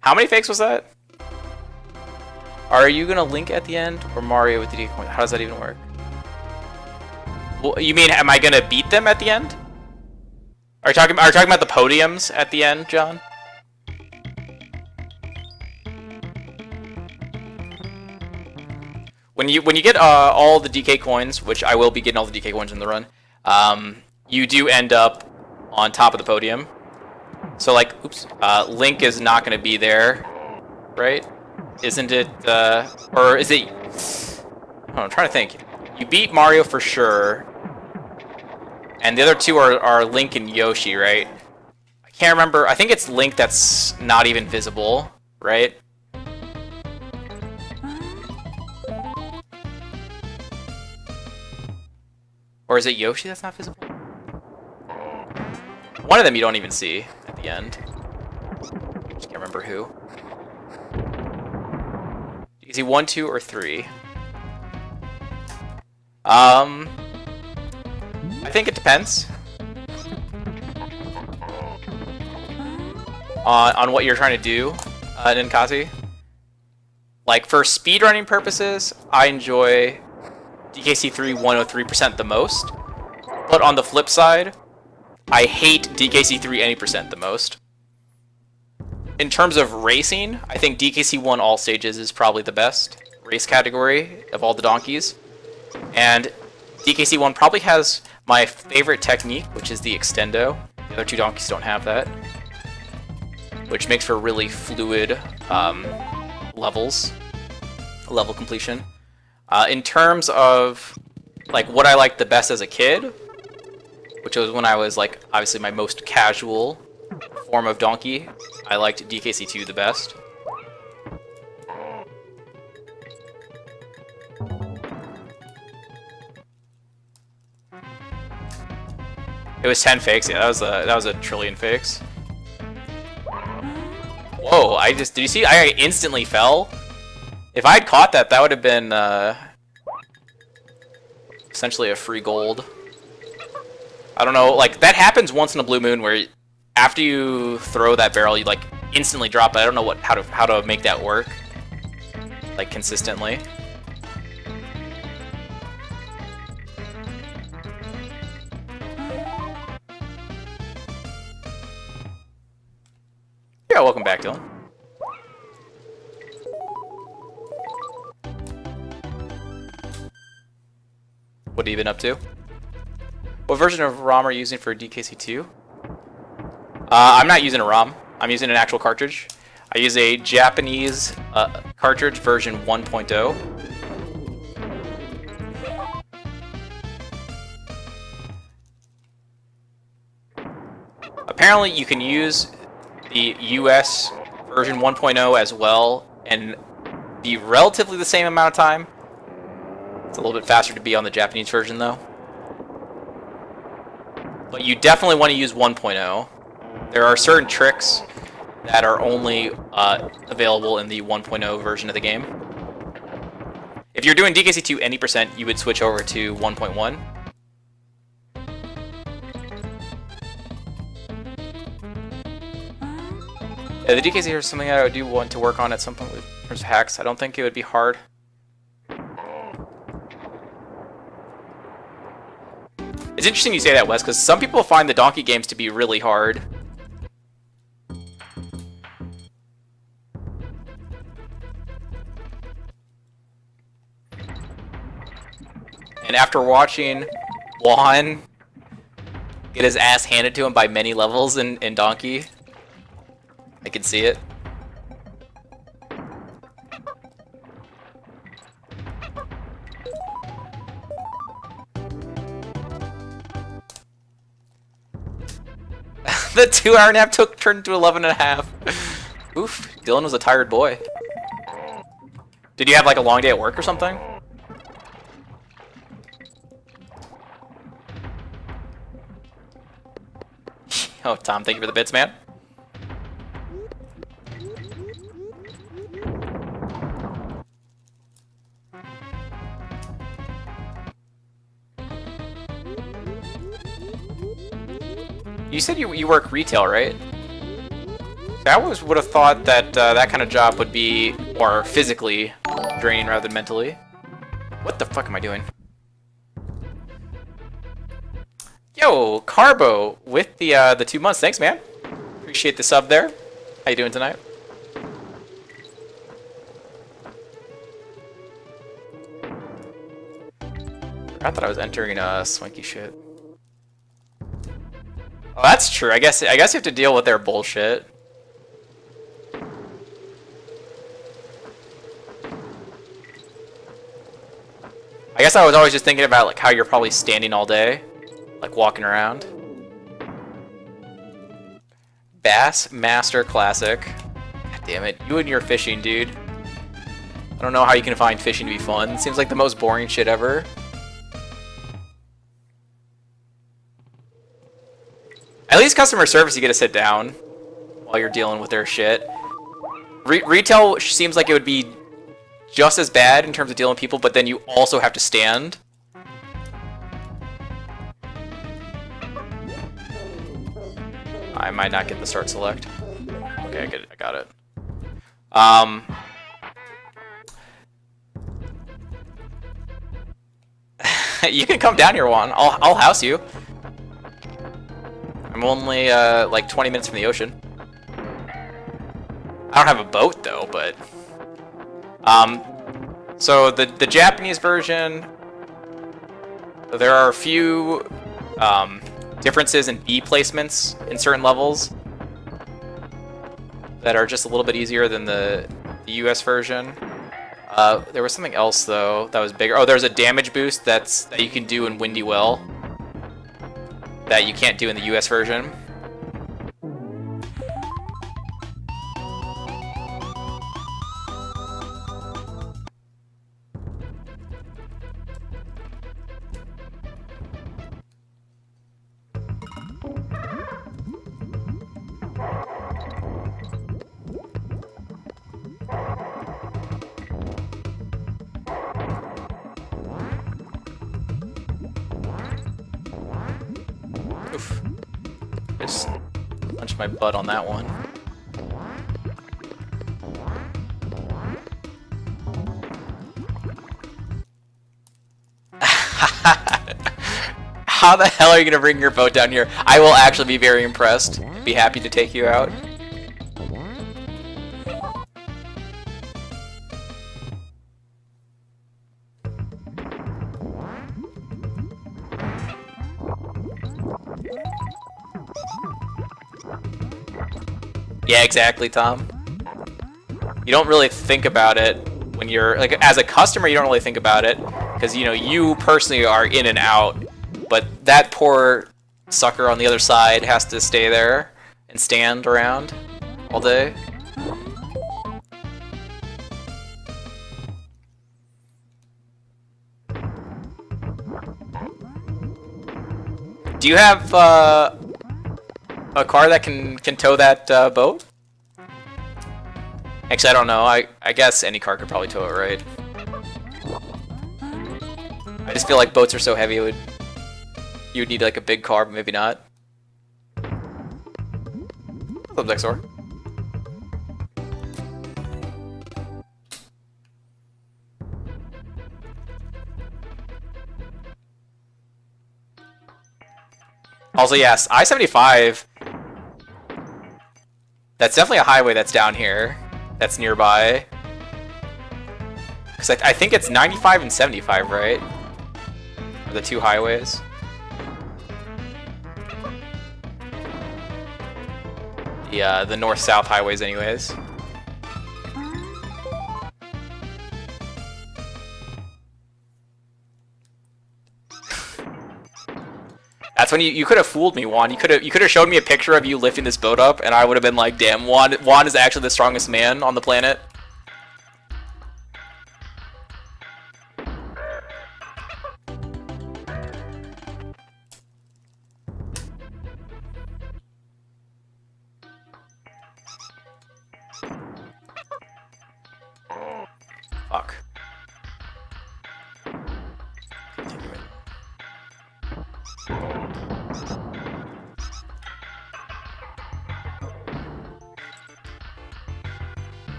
How many fakes was that? Are you gonna Link at the end or Mario with the DK coin? How does that even work? Well, you mean, am I gonna beat them at the end? Are you talking about the podiums at the end, John? When you get all the DK coins, which I will be getting all the DK coins in the run, you do end up on top of the podium. So like, oops, Link is not going to be there, right? Isn't it? Or is it? Oh, I'm trying to think. You beat Mario for sure, and the other two are Link and Yoshi, right? I can't remember. I think it's Link that's not even visible, right? Or is it Yoshi that's not visible? One of them you don't even see at the end. Just can't remember who. Do you see 1, 2, or 3? I think it depends on what you're trying to do, Ninkasi. Like for speedrunning purposes, I enjoy DKC3 103% the most, but on the flip side, I hate DKC3 any percent the most. In terms of racing, I think DKC1 all stages is probably the best race category of all the donkeys, and DKC1 probably has my favorite technique, which is the extendo. The other two donkeys don't have that, which makes for really fluid level completion. In terms of like what I liked the best as a kid, which was when I was like obviously my most casual form of donkey, I liked DKC2 the best. It was 10 fakes. Yeah, that was a trillion fakes. Whoa! Did you see? I instantly fell. If I'd caught that, that would have been essentially a free gold. I don't know, like that happens once in a blue moon where after you throw that barrel, you like instantly drop it. I don't know how to make that work like consistently. Yeah, welcome back, Dylan. What have you been up to? What version of ROM are you using for DKC2? I'm not using a ROM. I'm using an actual cartridge. I use a Japanese cartridge version 1.0. Apparently you can use the US version 1.0 as well and be relatively the same amount of time. It's a little bit faster to be on the Japanese version though. But you definitely want to use 1.0. There are certain tricks that are only available in the 1.0 version of the game. If you're doing DKC2 any percent, you would switch over to 1.1. Yeah, the DKC is something I do want to work on at some point in terms of hacks. I don't think it would be hard. It's interesting you say that, Wes, because some people find the donkey games to be really hard. And after watching Juan get his ass handed to him by many levels in Donkey, I can see it. The 2-hour nap turned into 11.5. Oof, Dylan was a tired boy. Did you have like a long day at work or something? Oh, Tom, thank you for the bits, man. You said you work retail, right? I always would have thought that that kind of job would be more physically draining rather than mentally. What the fuck am I doing? Yo, Carbo with the 2 months. Thanks, man. Appreciate the sub there. How you doing tonight? I thought I was entering swanky shit. Oh, that's true. I guess you have to deal with their bullshit. I guess I was always just thinking about like how you're probably standing all day, like walking around. Bass Master Classic. God damn it, you and your fishing, dude. I don't know how you can find fishing to be fun. Seems like the most boring shit ever. At least customer service, you get to sit down while you're dealing with their shit. Retail seems like it would be just as bad in terms of dealing with people, but then you also have to stand. I might not get the start select. Okay, I got it. You can come down here, Juan. I'll house you. I'm only like 20 minutes from the ocean. I don't have a boat though, but so the Japanese version, there are a few differences in bee placements in certain levels that are just a little bit easier than the US version. There was something else though that was bigger. Oh, there's a damage boost that you can do in Windy Well that you can't do in the US version. Oof. Just punched my butt on that one. How the hell are you gonna bring your boat down here? I will actually be very impressed. Be happy to take you out. Yeah, exactly, Tom. You don't really think about it when you're like as a customer. You don't really think about it because you know you personally are in and out, but that poor sucker on the other side has to stay there and stand around all day. Do you have a car that can tow that boat? Actually, I don't know. I guess any car could probably tow it, right? I just feel like boats are so heavy, you would need like a big car, but maybe not. What's up, Dexor? Also, yes, I-75. That's definitely a highway that's down here. That's nearby. Because I think it's 95 and 75, right? Are the two highways. Yeah, the north-south highways anyways. That's when you could have fooled me, Juan. You could have showed me a picture of you lifting this boat up, and I would have been like, damn, Juan is actually the strongest man on the planet. Fuck.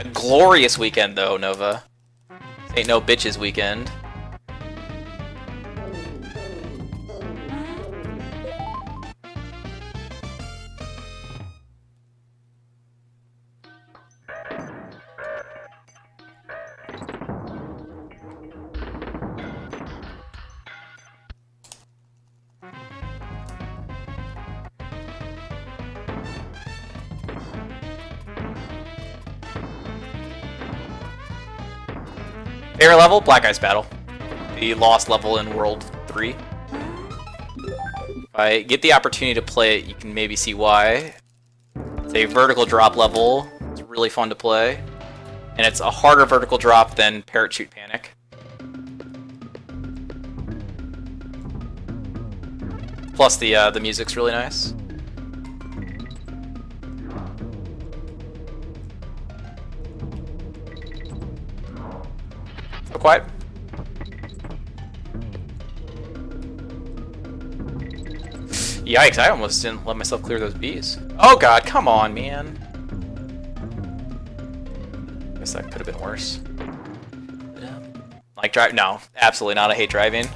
A glorious weekend though, Nova. Ain't no bitches weekend. Favorite level? Black Ice Battle. The lost level in World 3. If I get the opportunity to play it, you can maybe see why. It's a vertical drop level. It's really fun to play. And it's a harder vertical drop than Parachute Panic. Plus the music's really nice. So quiet. Yikes, I almost didn't let myself clear those bees. Oh god, come on, man. Guess that could have been worse. Like drive? No, absolutely not. I hate driving.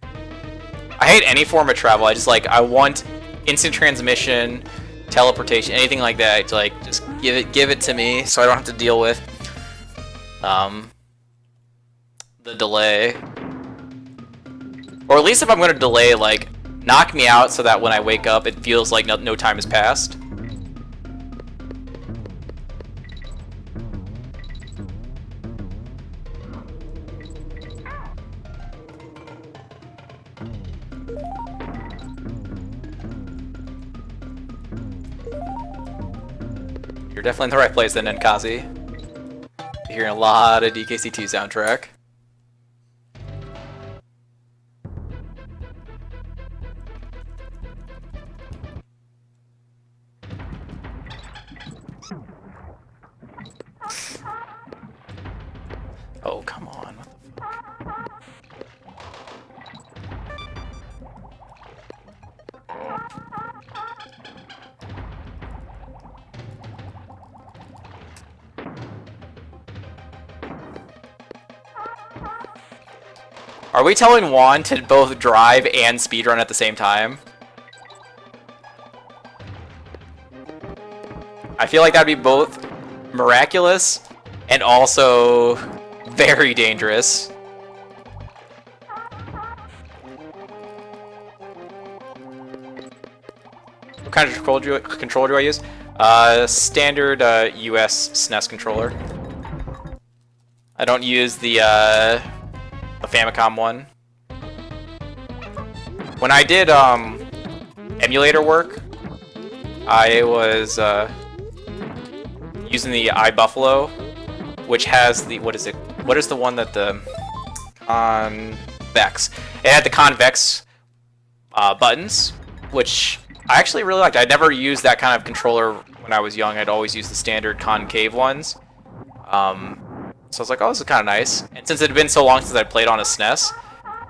I hate any form of travel. I just I want instant transmission, teleportation, anything like that. To just give it to me, so I don't have to deal with the delay. Or at least if I'm going to delay, knock me out so that when I wake up, it feels like no time has passed. You're definitely in the right place then, Nkazi. You're hearing a lot of DKC2 soundtrack. Oh, come on. What the fuck? Are we telling Juan to both drive and speedrun at the same time? I feel like that'd be both miraculous and also very dangerous. What kind of controller do I use? Standard US SNES controller. I don't use the Famicom one. When I did emulator work, I was using the iBuffalo, which has the what is the one that the convex? It had the convex buttons, which I actually really liked. I'd never used that kind of controller when I was young. I'd always used the standard concave ones. So I was like, oh, this is kind of nice. And since it had been so long since I played on a SNES,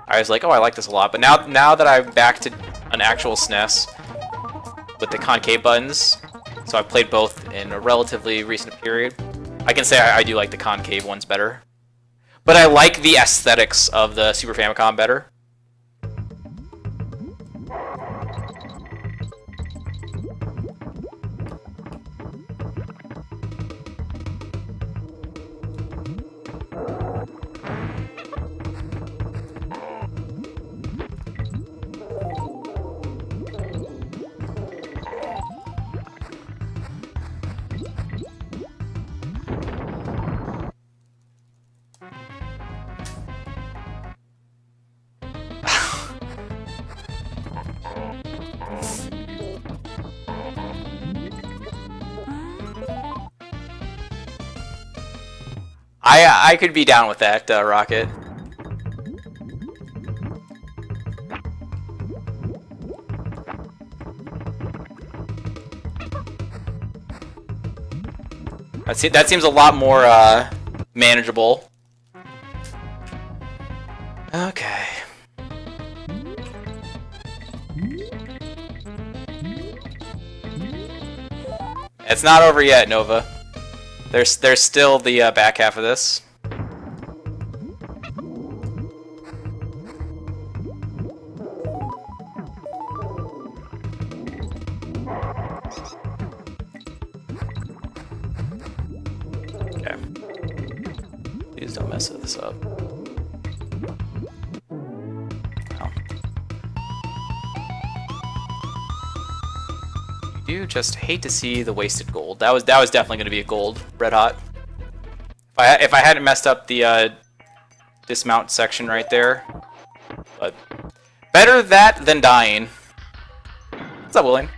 I was like, oh, I like this a lot. But now that I'm back to an actual SNES with the concave buttons, so I've played both in a relatively recent period, I can say I do like the concave ones better. But I like the aesthetics of the Super Famicom better. I could be down with that, Rocket. That seems a lot more manageable. Okay. It's not over yet, Nova. There's still the back half of this. Okay. Please don't mess this up. Oh. You do just hate to see the wasted gold. That was definitely going to be a gold, red hot. If I hadn't messed up the dismount section right there, but better that than dying. What's up, William?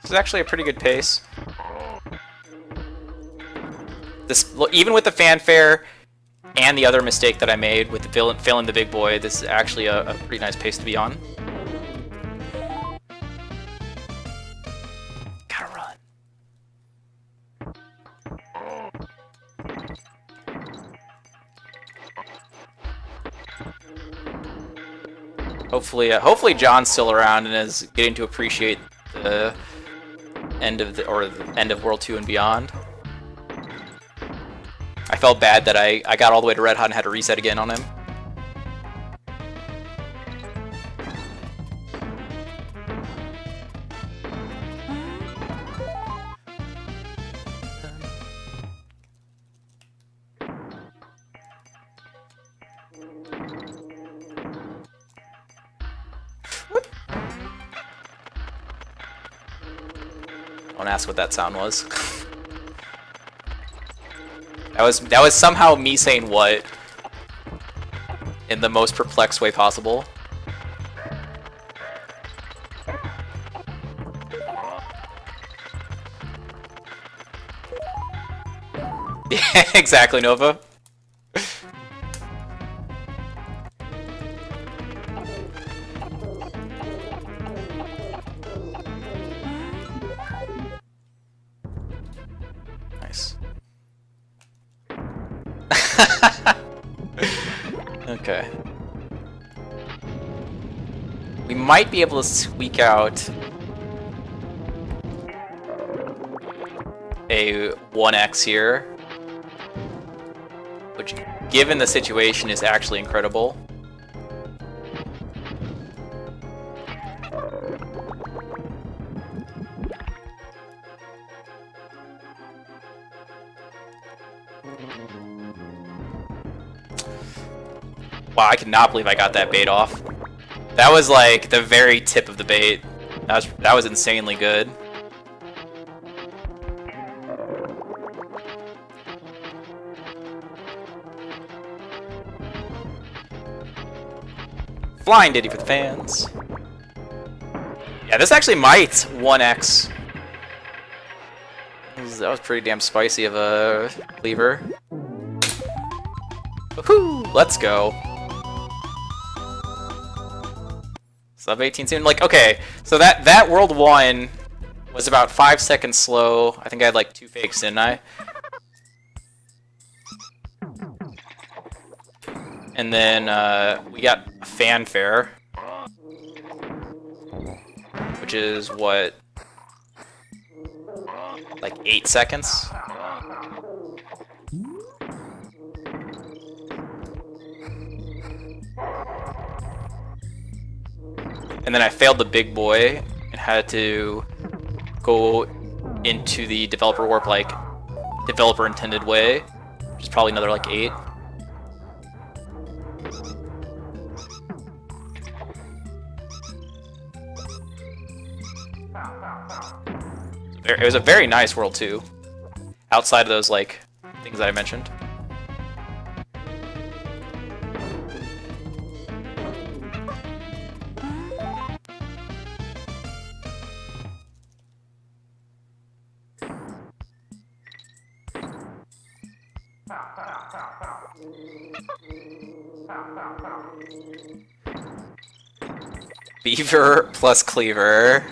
This is actually a pretty good pace. This, even with the fanfare and the other mistake that I made with the failing the big boy, this is actually a pretty nice pace to be on. Gotta run. Hopefully John's still around and is getting to appreciate the end of World 2 and beyond. I felt bad that I got all the way to red hot and had to reset again on him. Don't ask what that sound was. That was somehow me saying what in the most perplexed way possible. Yeah, exactly, Nova. Nice. Okay. We might be able to squeak out a 1x here, which, given the situation, is actually incredible. Wow, I cannot believe I got that bait off. That was like the very tip of the bait. That was insanely good. Flying Diddy for the fans. Yeah, this actually might 1x. That was pretty damn spicy of a cleaver. Woohoo! Let's go. Sub 18 soon. Like, okay, so that World 1 was about 5 seconds slow. I think I had like 2 fakes, didn't I? And then we got a fanfare, which is what, like 8 seconds? And then I failed the big boy and had to go into the developer warp like developer intended way, which is probably another like 8. It was a very nice World 2, outside of those like things that I mentioned. Beaver plus cleaver.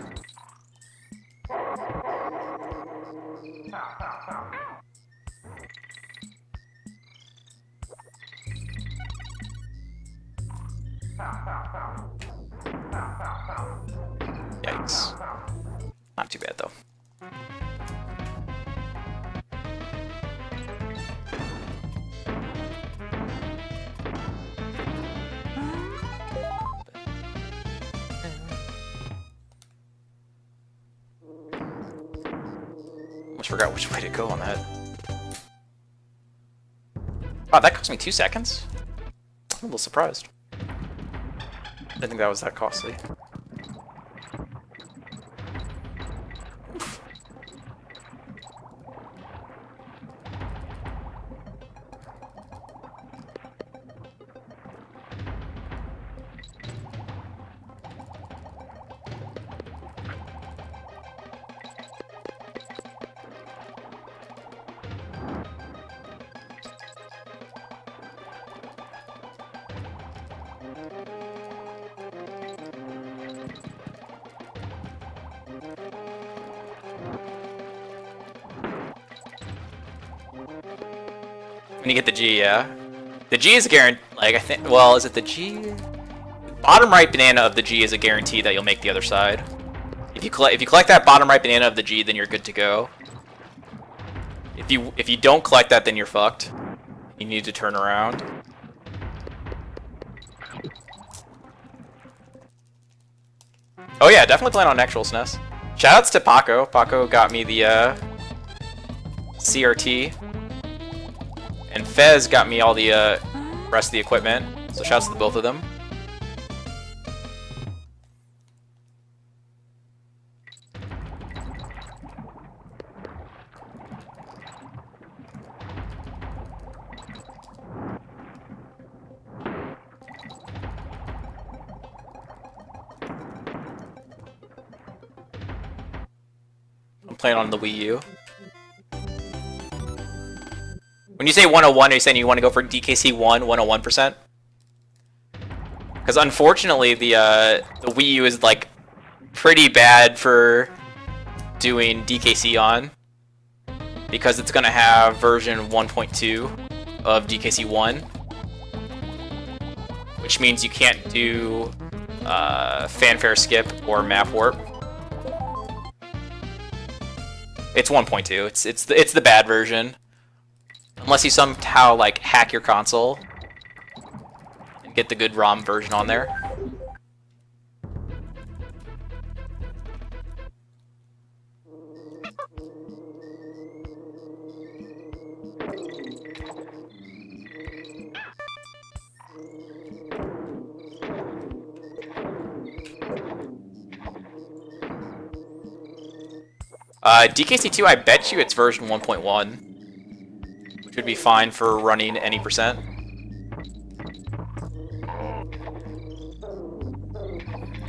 Not too bad though. Almost forgot which way to go on that. Wow, that cost me 2 seconds? I'm a little surprised. I didn't think that was that costly. When you get the G, yeah. The G is a guarantee. Like, I think. Well, is it the G? Bottom right banana of the G is a guarantee that you'll make the other side. If you collect that bottom right banana of the G, then you're good to go. If you don't collect that, then you're fucked. You need to turn around. Oh yeah, definitely playing on actual SNES. Shoutouts to Paco. Paco got me the CRT. And Fez got me all the rest of the equipment. So shouts to the both of them. I'm playing on the Wii U. When you say 101, are you saying you want to go for DKC1 101%? Because unfortunately, the Wii U is like pretty bad for doing DKC on, because it's gonna have version 1.2 of DKC1, which means you can't do fanfare skip or map warp. It's 1.2. It's the bad version. Unless you somehow like hack your console and get the good ROM version on there. DKC2, I bet you it's version 1.1. Should be fine for running any percent.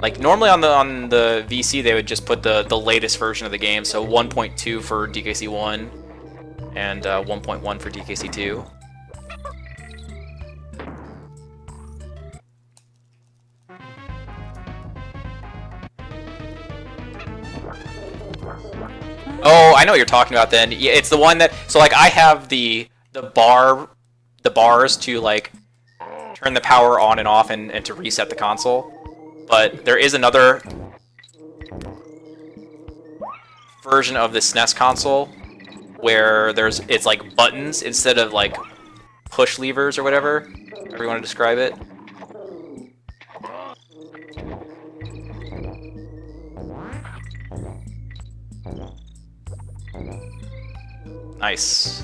Like normally on the VC they would just put the latest version of the game, so 1.2 for DKC1 and 1.1 for DKC2. Oh, I know what you're talking about then. Yeah, it's the one that, so like I have the bars to like turn the power on and off and to reset the console. But there is another version of the SNES console where it's like buttons instead of like push levers or whatever you want to describe it. Nice.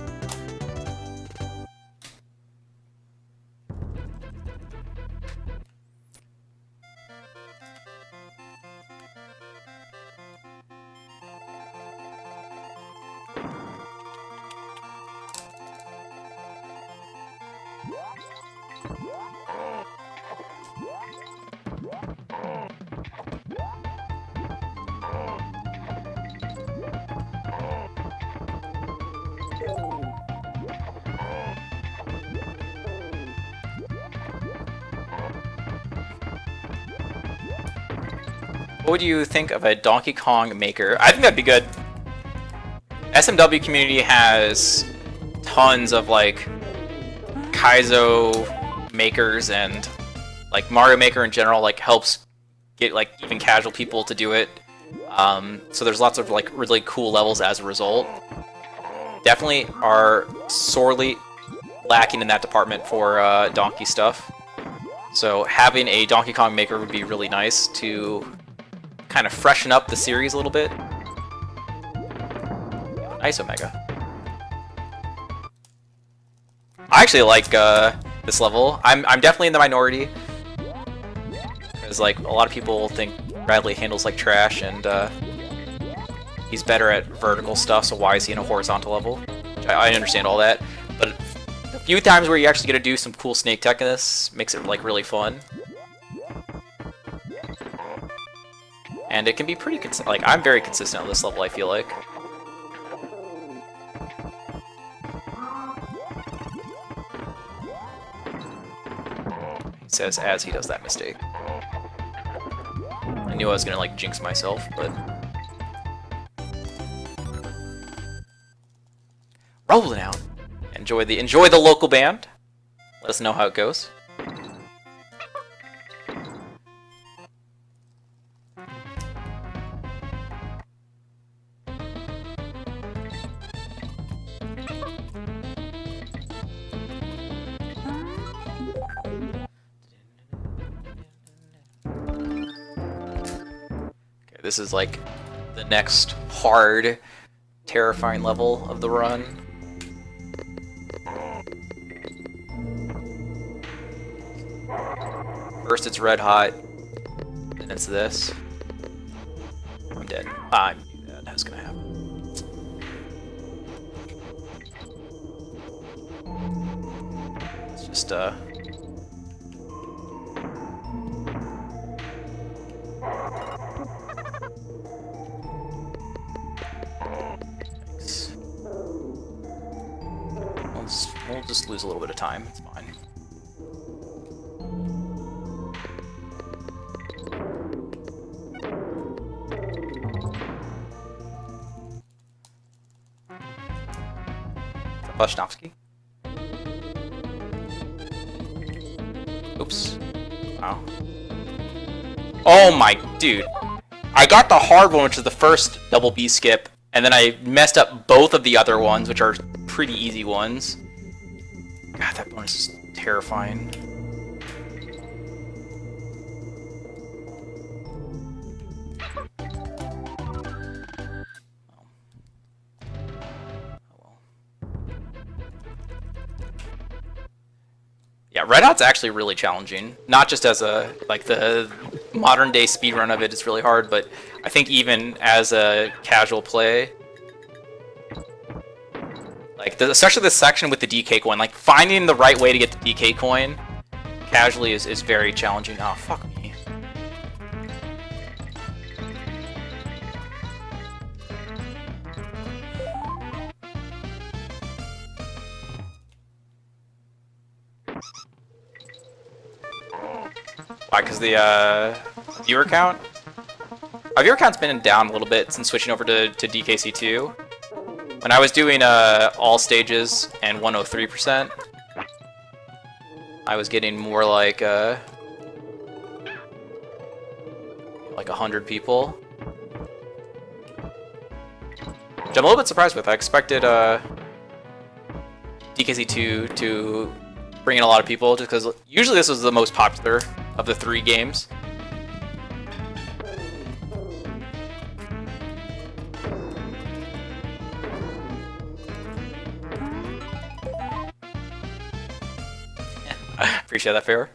What would you think of a Donkey Kong maker? I think that'd be good. SMW community has tons of like Kaizo makers, and like Mario Maker in general like helps get like even casual people to do it. So there's lots of like really cool levels as a result. Definitely are sorely lacking in that department for Donkey stuff. So having a Donkey Kong Maker would be really nice to kind of freshen up the series a little bit. Nice Omega. I actually like this level. I'm definitely in the minority because like a lot of people think Bradley handles like trash, and he's better at vertical stuff. So why is he in a horizontal level? I understand all that, but a few times where you actually get to do some cool snake tech in this makes it like really fun. And it can be pretty like I'm very consistent on this level, I feel like. He says as he does that mistake. I knew I was gonna like jinx myself, but rolling out. Enjoy the local band. Let us know how it goes. This is like the next hard, terrifying level of the run. First it's red hot, then it's this. I'm dead. I knew that was gonna happen. It's just We'll just lose a little bit of time. It's fine. Vashnovsky. Oops. Wow. Oh my dude. I got the hard one, which is the first double B skip, and then I messed up both of the other ones, which are pretty easy ones. God, that bonus is terrifying. Yeah, Red Hot's actually really challenging. Not just as a, like, the modern day speedrun of it is really hard, but I think even as a casual play, like, especially this section with the DK coin, like, finding the right way to get the DK coin casually is very challenging. Oh, fuck me. Why? Because the viewer count? My viewer count's been down a little bit since switching over to DKC2. When I was doing all stages and 103%, I was getting more like 100 people. Which I'm a little bit surprised with. I expected DKC2 to bring in a lot of people, just because usually this was the most popular of the 3 games. Appreciate that, favor.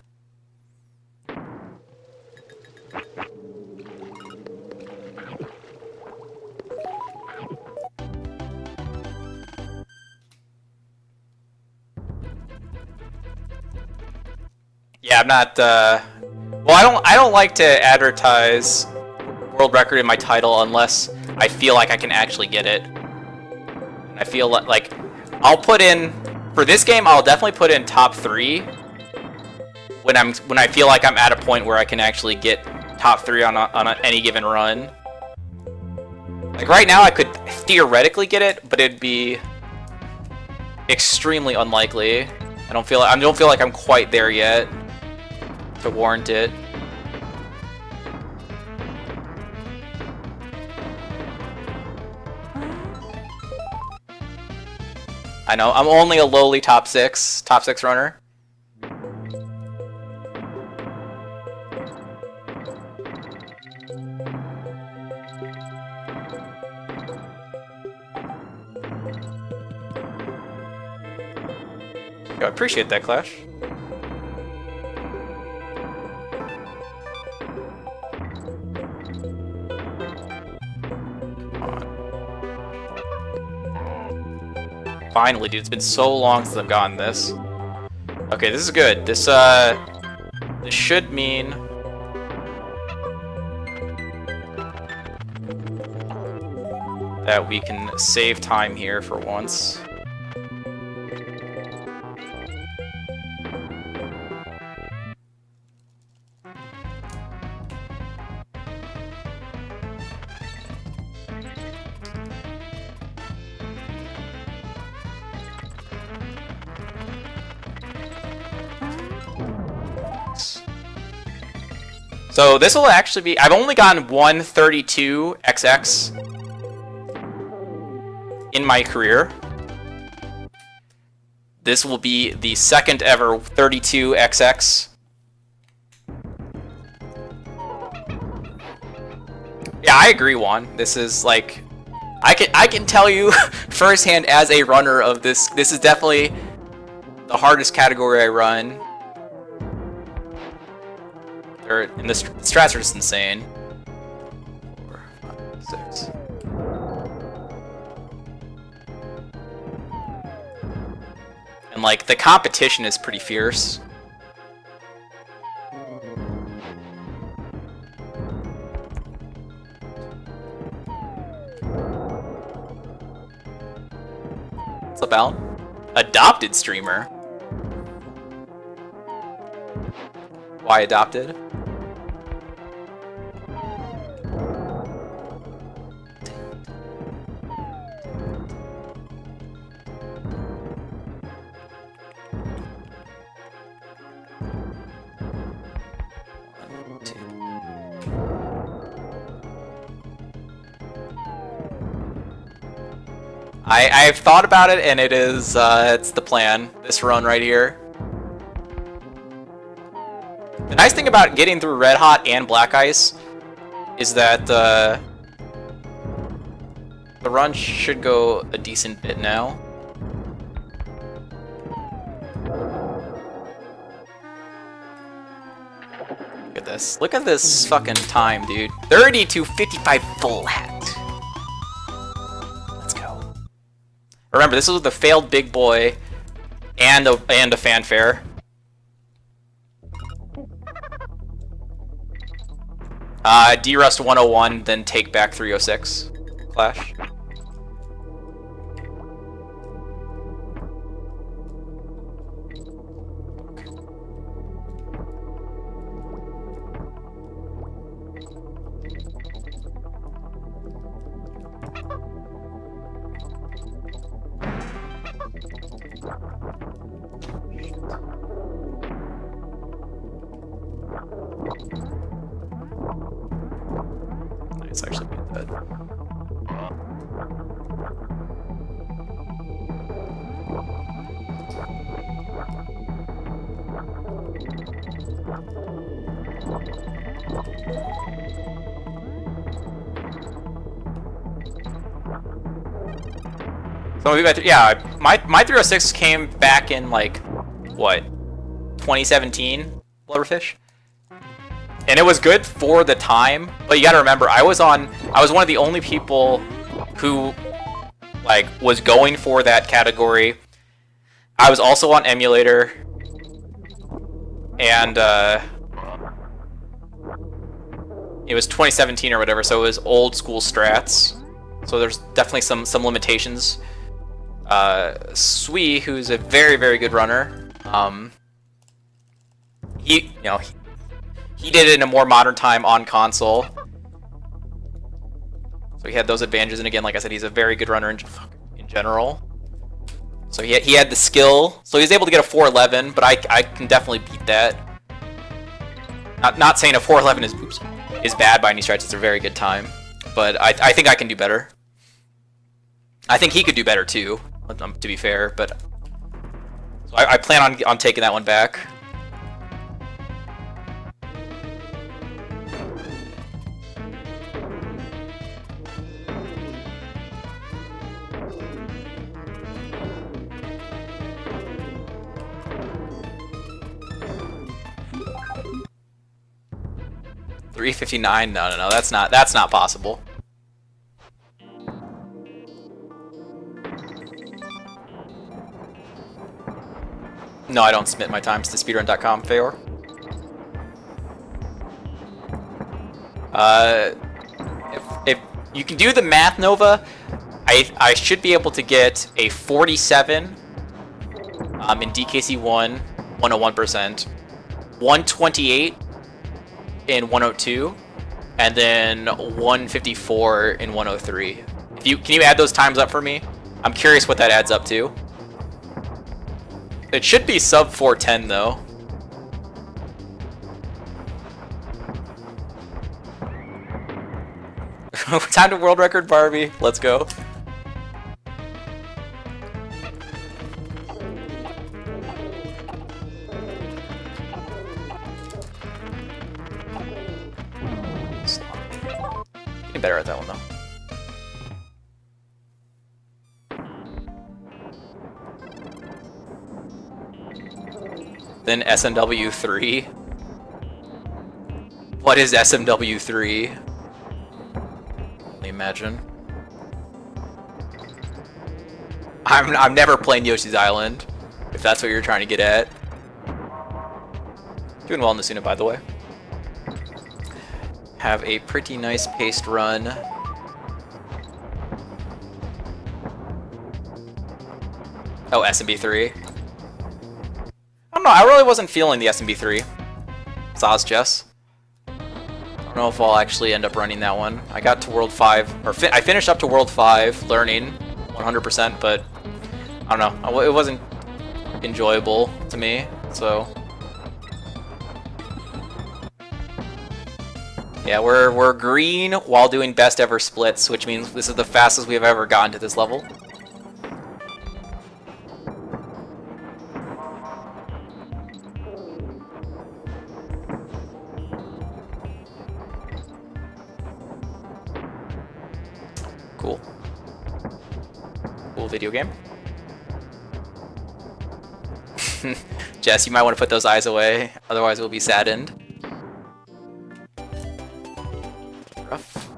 Yeah, I'm not. Well, I don't like to advertise world record in my title unless I feel like I can actually get it. And I feel like I'll put in for this game. I'll definitely put in top 3. When I feel like I'm at a point where I can actually get top 3 on any given run. Like right now I could theoretically get it, but it'd be extremely unlikely. I don't feel like I'm quite there yet to warrant it. I know, I'm only a lowly top six runner. Yo, I appreciate that, Clash. Finally, dude, it's been so long since I've gotten this. Okay, this is good. This should mean that we can save time here for once. So this will actually be, I've only gotten one 32XX in my career. This will be the second ever 32XX. Yeah, I agree, Juan. This is like, I can tell you firsthand as a runner of this, this is definitely the hardest category I run. And the strats are just insane. 4, 5, 6. And like the competition is pretty fierce. What's up, Al? Adopted streamer. Why adopted? I've thought about it, and it is, it's the plan. This run right here. The nice thing about getting through Red Hot and Black Ice is that the run should go a decent bit now. Look at this. Look at this fucking time, dude. 30-55 flat. Remember, this was the failed big boy and a fanfare. D-Rust 101, then take back 306. Clash. It's actually pretty good. So yeah, my 306 came back in like what, 2017, Blubberfish. And it was good for the time, but you gotta remember, I was one of the only people who like was going for that category. I was also on emulator, and it was 2017 or whatever, so it was old school strats. So there's definitely some limitations. Sui, who's a very, very good runner, he did it in a more modern time on console. So he had those advantages, and again, like I said, he's a very good runner in general. So he had the skill, so he was able to get a 411, but I can definitely beat that. Not saying a 411 is bad by any stretch, it's a very good time. But I think I can do better. I think he could do better too. to be fair, but so I plan on taking that one back. $359? No, that's not possible. No, I don't submit my times to speedrun.com, Feor. If you can do the math, Nova, I should be able to get a 47 in DKC1, 101%, 128 in 102, and then 154 in 103. Can you add those times up for me? I'm curious what that adds up to. It should be sub 410 though. Time to world record, Barbie. Let's go. Getting better at that one though. Then SMW3. What is SMW3? Only imagine. I'm never playing Yoshi's Island, if that's what you're trying to get at. Doing well in the Suna, by the way. Have a pretty nice paced run. Oh, SMB3. I don't know, I really wasn't feeling the SMB3. Saz Jess. I don't know if I'll actually end up running that one. I got to World 5, or I finished up to World 5, learning 100%, but I don't know, it wasn't enjoyable to me, so. Yeah, we're green while doing best ever splits, which means this is the fastest we've ever gotten to this level. Cool. Cool video game. Jess, you might want to put those eyes away, otherwise we'll be saddened. Rough.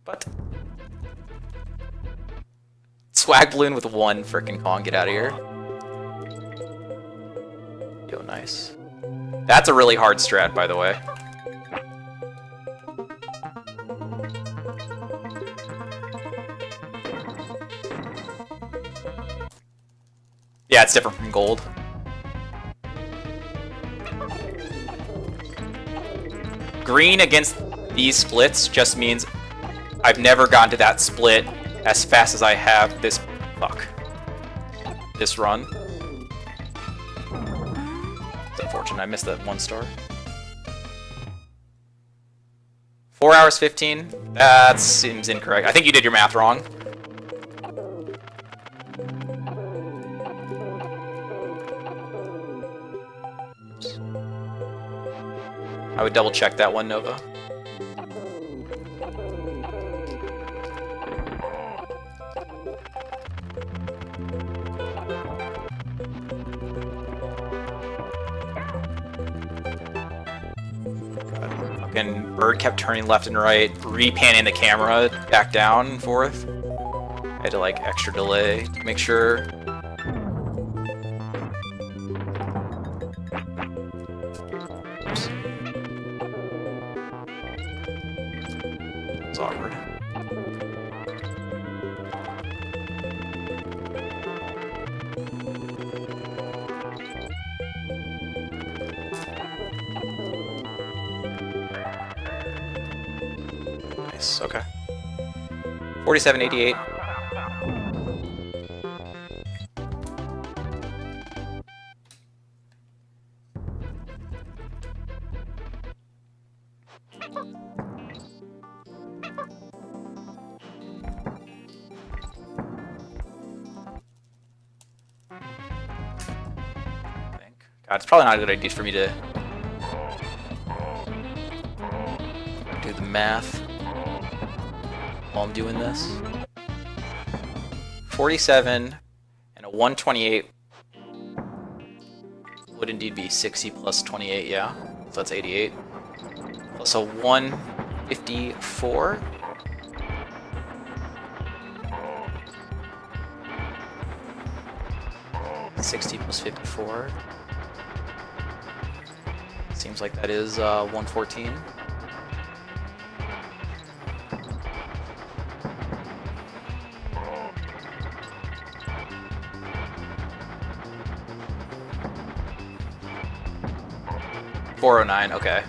But swag balloon with one frickin' Kong, get out of here. Yo, nice. That's a really hard strat, by the way. Yeah, it's different from gold. Green against these splits just means I've never gotten to that split as fast as I have this this run. It's unfortunate, I missed that 1 star. 4 hours 15? That seems incorrect. I think you did your math wrong. I would double check that one, Nova. Fucking bird kept turning left and right, repanning the camera back down and forth. I had to like extra delay to make sure. It's awkward. Nice, okay. 47.88. God, it's probably not a good idea for me to do the math while I'm doing this. 47 and a 128 would indeed be 60 plus 28, yeah. So that's 88. Plus a 154. $60 plus 54. Seems like that is 114. $409, okay.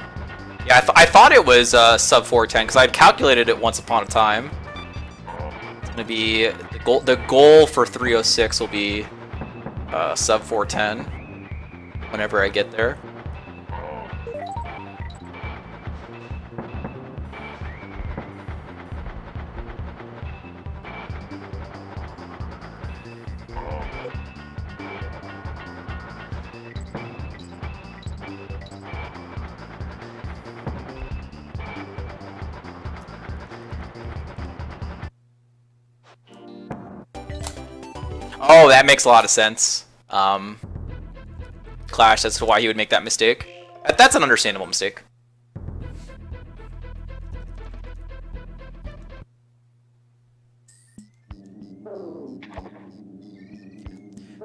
Yeah, I thought it was sub 410 because I'd calculated it once upon a time. It's gonna be the goal for 306 will be sub 410 whenever I get there. Oh, that makes a lot of sense. Clash, that's why he would make that mistake. That's an understandable mistake.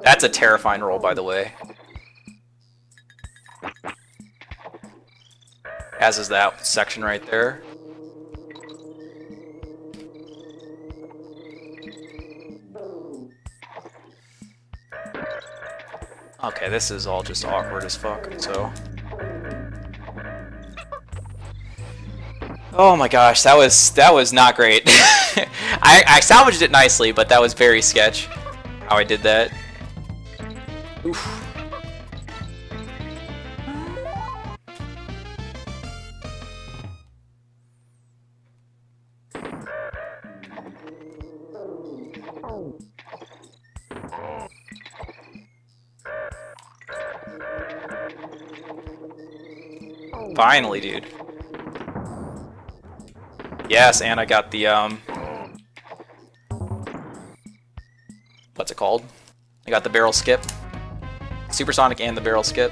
That's a terrifying roll, by the way. As is that section right there. Okay, this is all just awkward as fuck, so... Oh my gosh, that was not great. I salvaged it nicely, but that was very sketch how I did that. Oof. Finally, dude. Yes, and I got the, what's it called? I got the barrel skip. Supersonic and the barrel skip.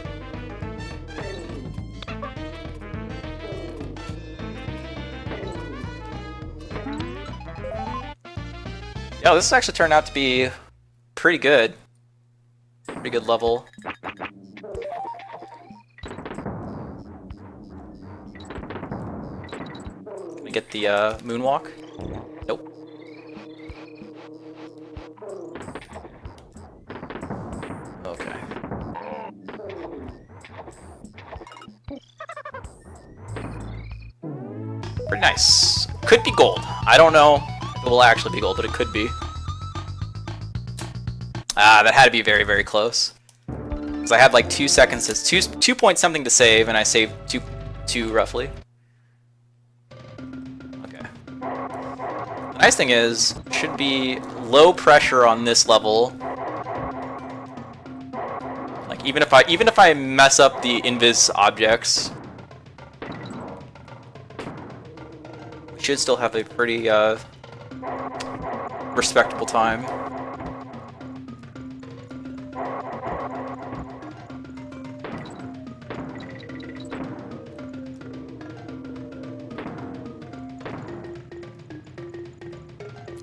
Yeah, this actually turned out to be pretty good. Pretty good level. Get the moonwalk. Nope. Okay. Pretty nice. Could be gold. I don't know if it will actually be gold, but it could be. Ah, that had to be very, very close. Because I had like 2 seconds, two point something to save, and I saved two roughly. The nice thing is, should be low pressure on this level. Like even if I mess up the invis objects, we should still have a pretty respectable time.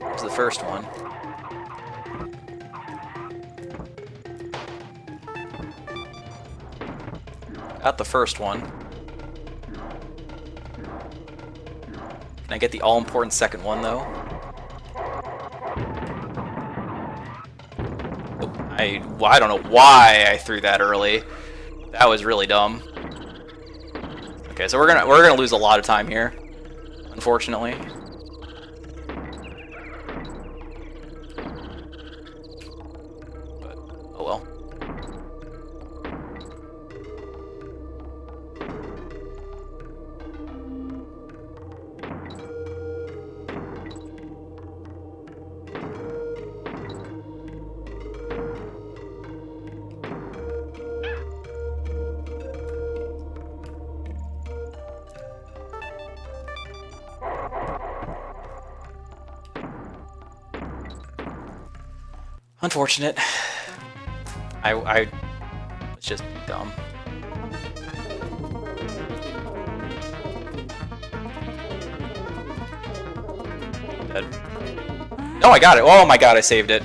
Here's the first one. Got the first one. Can I get the all-important second one, though? I don't know why I threw that early. That was really dumb. Okay, so we're gonna lose a lot of time here, unfortunately. But oh well. Unfortunate. I was just dumb. Dead. No, I got it. Oh my god, I saved it.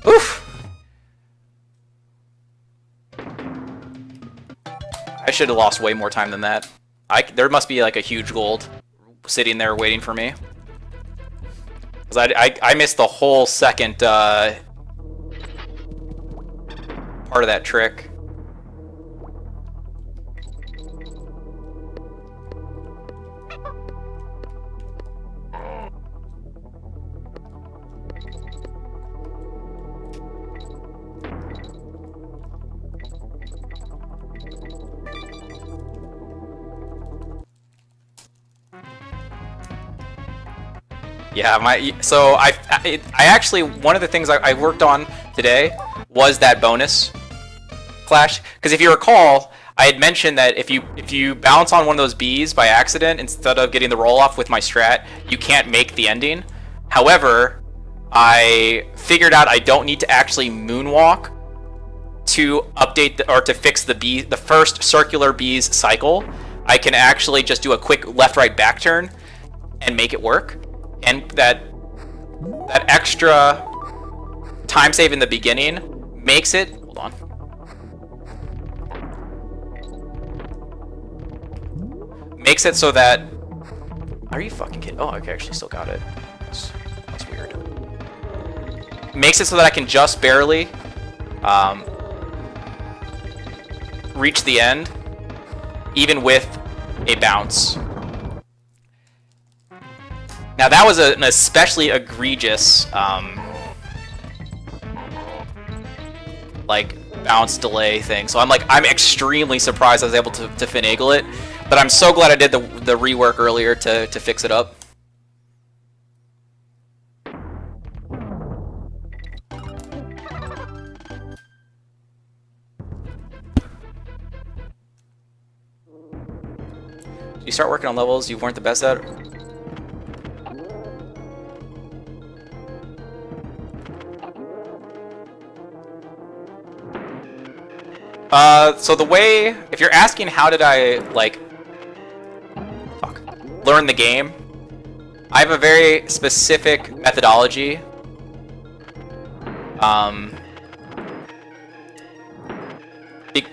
Oof. I should have lost way more time than that. There must be like a huge gold sitting there waiting for me. Because I missed the whole second part of that trick. Yeah, I actually, one of the things I worked on today was that bonus clash. Because if you recall, I had mentioned that if you bounce on one of those bees by accident instead of getting the roll off with my strat, you can't make the ending. However, I figured out I don't need to actually moonwalk to update or to fix the first circular bees cycle. I can actually just do a quick left-right back turn and make it work. And that extra time save in the beginning makes it... Hold on. Makes it so that... Are you fucking kidding? Oh, okay, I actually still got it. That's weird. Makes it so that I can just barely reach the end, even with a bounce. Now that was an especially egregious, like, bounce delay thing. So I'm extremely surprised I was able to finagle it. But I'm so glad I did the rework earlier to fix it up. You start working on levels you weren't the best at. So the way, if you're asking how did I, like, learn the game, I have a very specific methodology.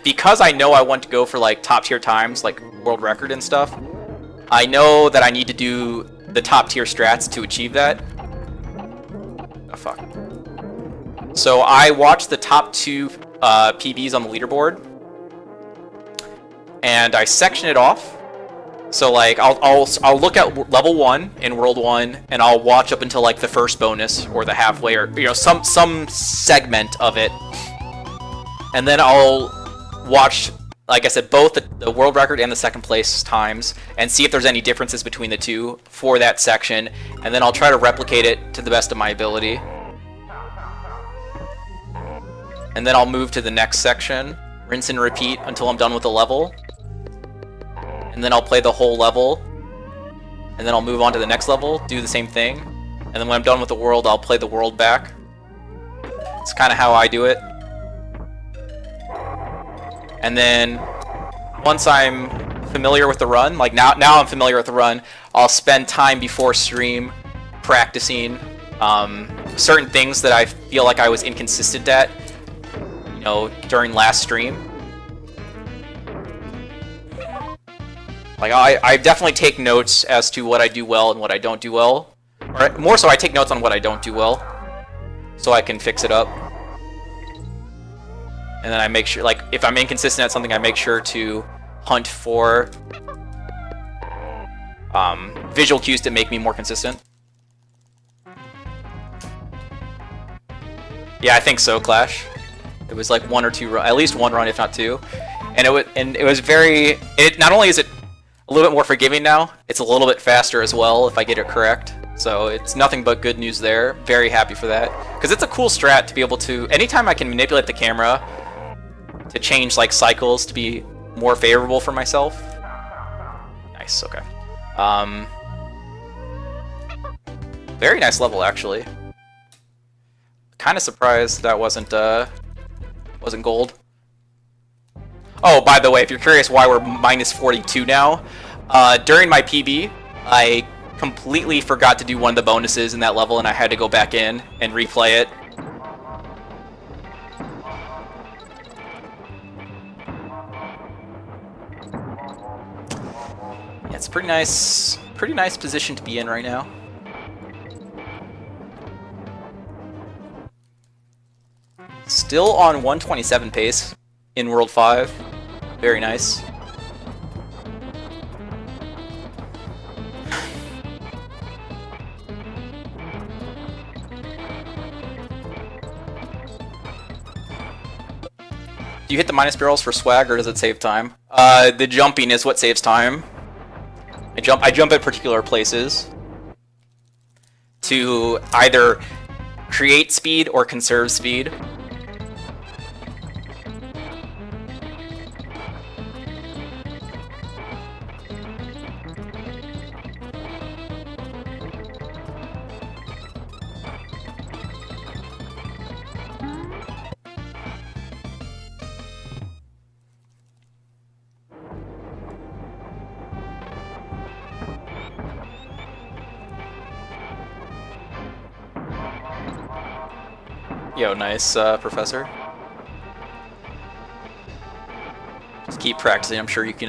Because I know I want to go for, like, top tier times, like world record and stuff, I know that I need to do the top tier strats to achieve that. Oh, fuck. So I watched the top 2 PBs on the leaderboard, and I section it off. So like I'll look at level 1 in World 1, and I'll watch up until like the first bonus or the halfway, or some segment of it, and then I'll watch, like I said, both the world record and the second place times, and see if there's any differences between the two for that section, and then I'll try to replicate it to the best of my ability. And then I'll move to the next section, rinse and repeat until I'm done with the level. And then I'll play the whole level. And then I'll move on to the next level, do the same thing. And then when I'm done with the world, I'll play the world back. It's kind of how I do it. And then once I'm familiar with the run, like now I'm familiar with the run, I'll spend time before stream practicing certain things that I feel like I was inconsistent at, during last stream. Like I definitely take notes as to what I do well and what I don't do well. Or more so, I take notes on what I don't do well, so I can fix it up. And then I make sure, like, if I'm inconsistent at something, I make sure to hunt for visual cues to make me more consistent. Yeah, I think so, Clash. It was like 1 or 2, at least 1 run, if not 2, and it was very. Not only is it a little bit more forgiving now, it's a little bit faster as well if I get it correct. So it's nothing but good news there. Very happy for that, because it's a cool strat to be able to. Anytime I can manipulate the camera to change like cycles to be more favorable for myself. Nice. Okay. Very nice level actually. kind of surprised that wasn't gold. Oh, by the way, if you're curious why we're minus 42 now, during my PB, I completely forgot to do one of the bonuses in that level, and I had to go back in and replay it. Yeah, it's pretty nice position to be in right now. Still on 127 pace in World 5. Very nice. Do you hit the minus barrels for swag, or does it save time? The jumping is what saves time. I jump at particular places to either create speed or conserve speed. Yo, nice, Professor. Just keep practicing. I'm sure you can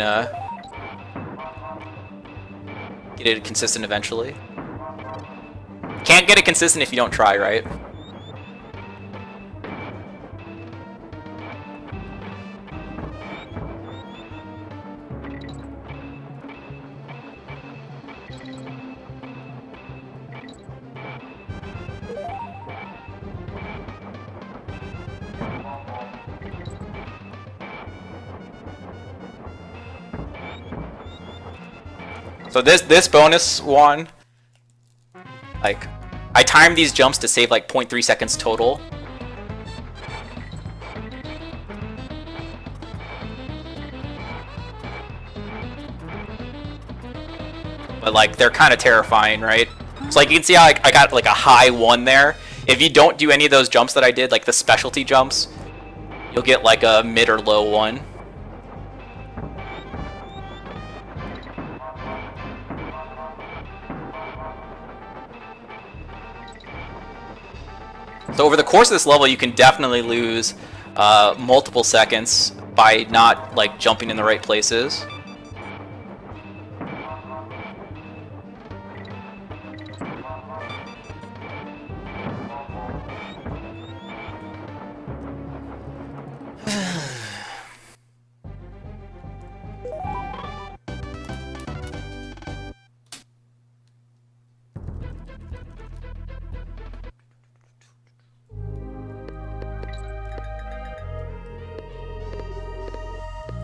get it consistent eventually. Can't get it consistent if you don't try, right? So this bonus one, like, I timed these jumps to save like 0.3 seconds total. But like, they're kind of terrifying, right? So like, you can see how I got like a high 1 there. If you don't do any of those jumps that I did, like the specialty jumps, you'll get like a mid or low 1. So over the course of this level, you can definitely lose multiple seconds by not like jumping in the right places.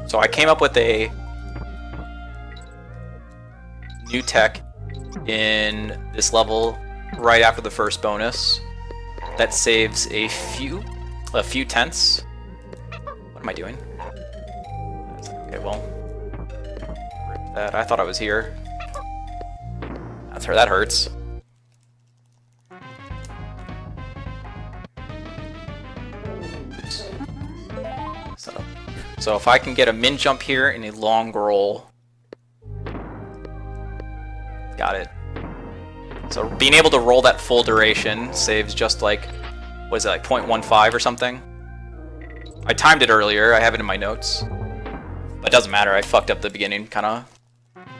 So I came up with a new tech in this level right after the first bonus that saves a few tenths. What am I doing? Okay, well, rip that. I thought I was here. That's her. That hurts. So if I can get a min jump here and a long roll, got it. So being able to roll that full duration saves just like, what is it, like 0.15 or something? I timed it earlier, I have it in my notes. But it doesn't matter, I fucked up the beginning kind of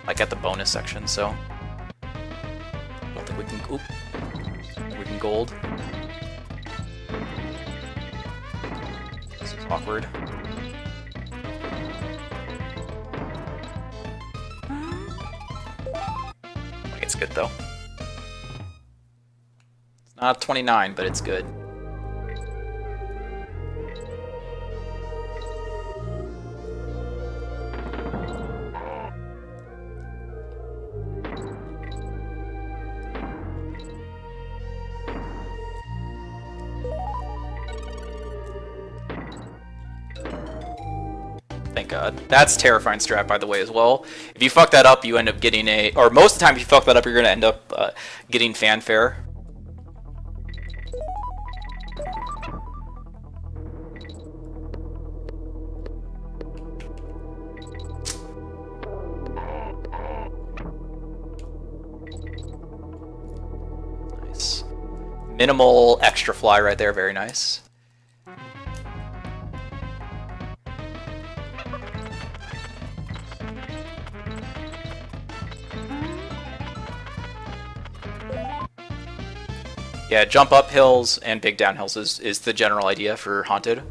like at the bonus section, so. I don't think we can, we can gold. This is awkward. It's good though. It's not 29, but it's good. Thank God. That's terrifying strat, by the way, as well. If you fuck that up, you end up getting a... Or most of the time, if you fuck that up, you're going to end up getting fanfare. Minimal extra fly right there, very nice. Yeah, jump up hills and big down hills is the general idea for Haunted.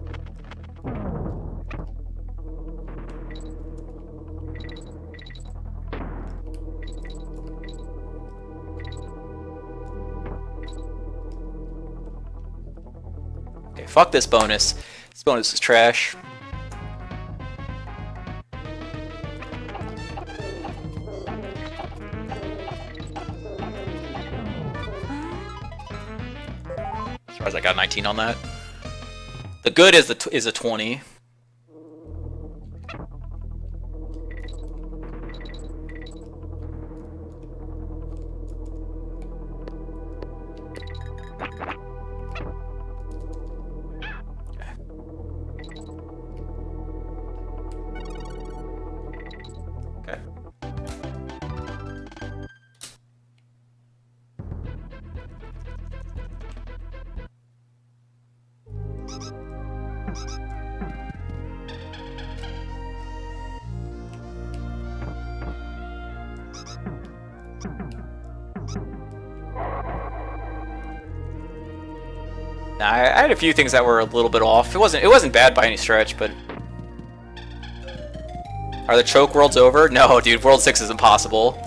Okay, fuck this bonus. This bonus is trash. Surprised I got 19 on that. The good is a 20. I had a few things that were a little bit off. It wasn't bad by any stretch, but are the choke worlds over? No, dude, World 6 is impossible.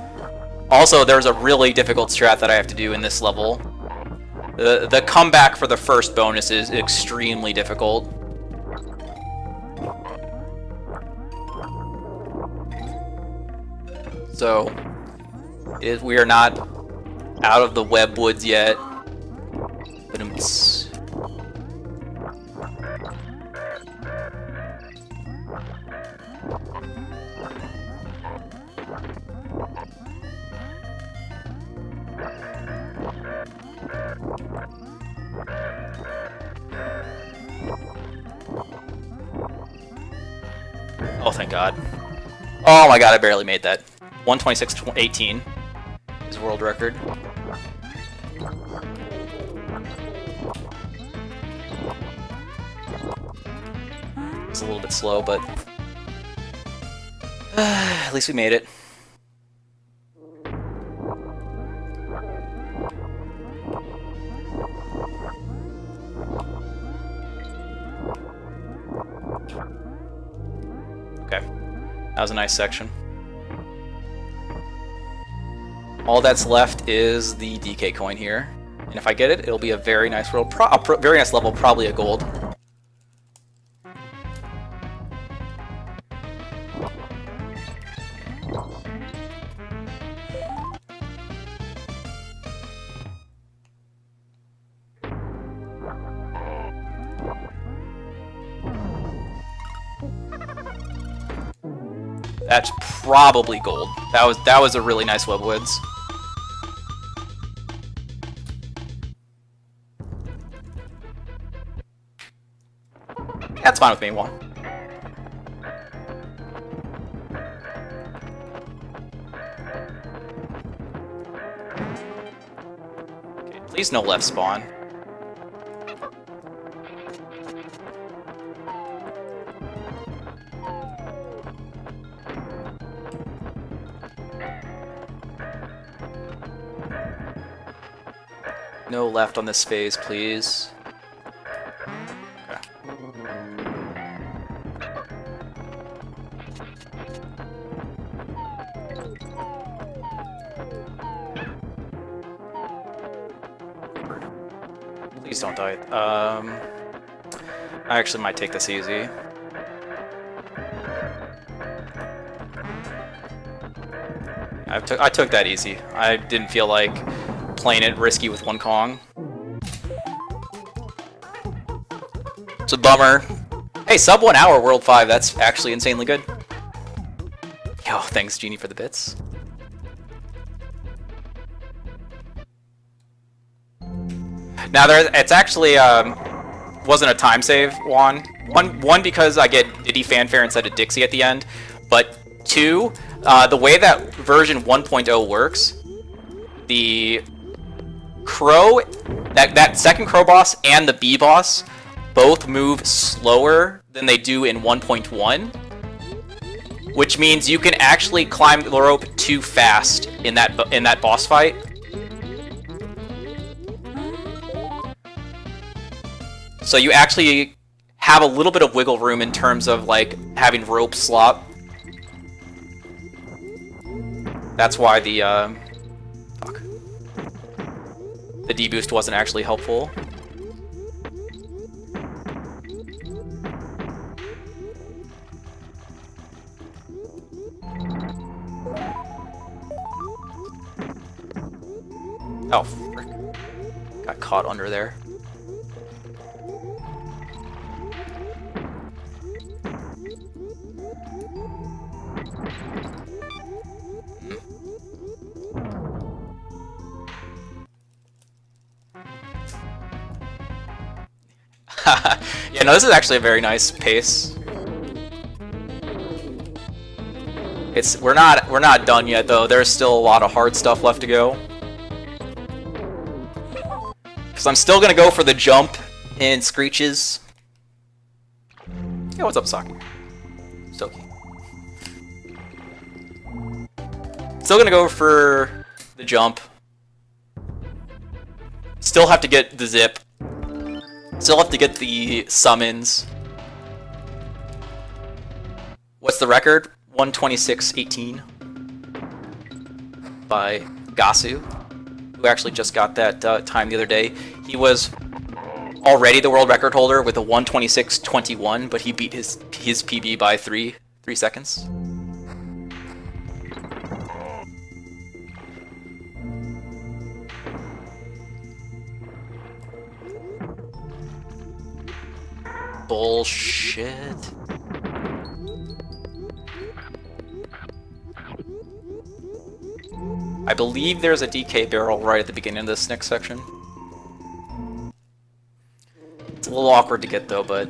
Also, there's a really difficult strat that I have to do in this level. The comeback for the first bonus is extremely difficult. So, we are not out of the web woods yet. But oh, thank God. Oh my God, I barely made that. 126.18 is world record. It's a little bit slow, but at least we made it. Okay, that was a nice section. All that's left is the DK coin here, and if I get it, it'll be a very nice world, very nice level, probably a gold. That's probably gold. That was a really nice web woods. That's fine with me, one. Okay, please no left spawn. No left on this phase, please. Okay. Please don't die. I actually might take this easy. I took that easy. I didn't feel like playing it risky with one Kong. It's a bummer. Hey, sub 1 hour, World 5. That's actually insanely good. Yo, thanks, Genie, for the bits. Now, it's actually wasn't a time save, Juan. One, because I get Diddy Fanfare instead of Dixie at the end, but two, the way that version 1.0 works, the crow That second crow boss and the bee boss both move slower than they do in 1.1, which means you can actually climb the rope too fast in that boss fight. So you actually have a little bit of wiggle room in terms of like having rope slop. That's why the deboost wasn't actually helpful. Oh, frick. Got caught under there. Yeah, no, this is actually a very nice pace. We're not done yet though. There's still a lot of hard stuff left to go. Cause I'm still gonna go for the jump in Screeches. Yeah, what's up, Saki? Stokie. Still gonna go for the jump. Still have to get the zip. Still have to get the summons. What's the record? 126.18 by Gasu, who actually just got that time the other day. He was already the world record holder with a 126.21, but he beat his PB by 3 seconds. Bullshit. I believe there's a DK barrel right at the beginning of this next section. It's a little awkward to get though, but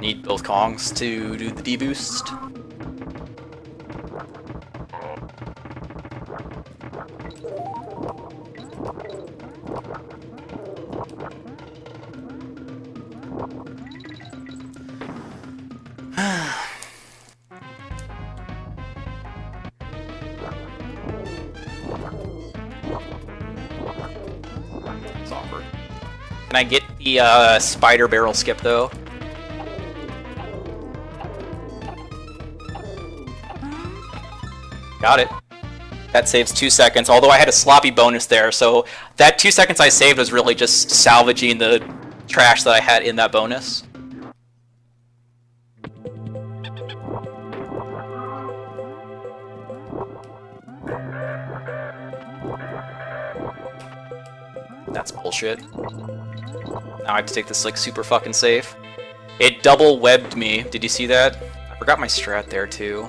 need both Kongs to do the deboost. It's awkward. Can I get the spider barrel skip though? Got it. That saves 2 seconds, although I had a sloppy bonus there, so that 2 seconds I saved was really just salvaging the trash that I had in that bonus. That's bullshit. Now I have to take this like super fucking safe. It double webbed me. Did you see that? I forgot my strat there too.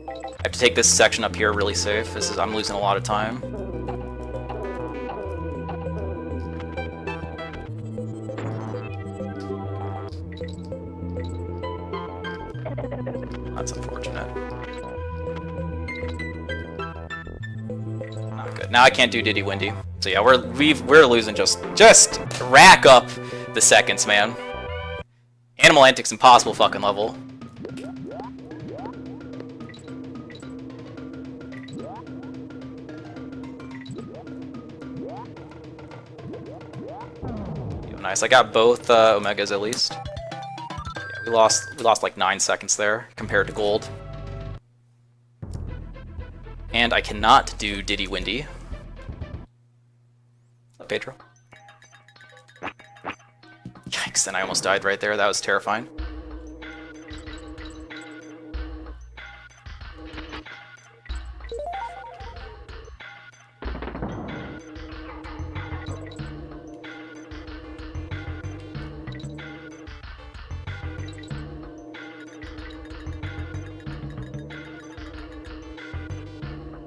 I have to take this section up here really safe. I'm losing a lot of time. That's unfortunate. Not good. Now I can't do Diddy Windy. So yeah, we're losing just rack up the seconds, man. Animal Antics impossible fucking level. Nice. I got both Omegas at least. Yeah, we lost like 9 seconds there compared to gold. And I cannot do Diddy Windy. What's up, Pedro? Yikes, and I almost died right there. That was terrifying.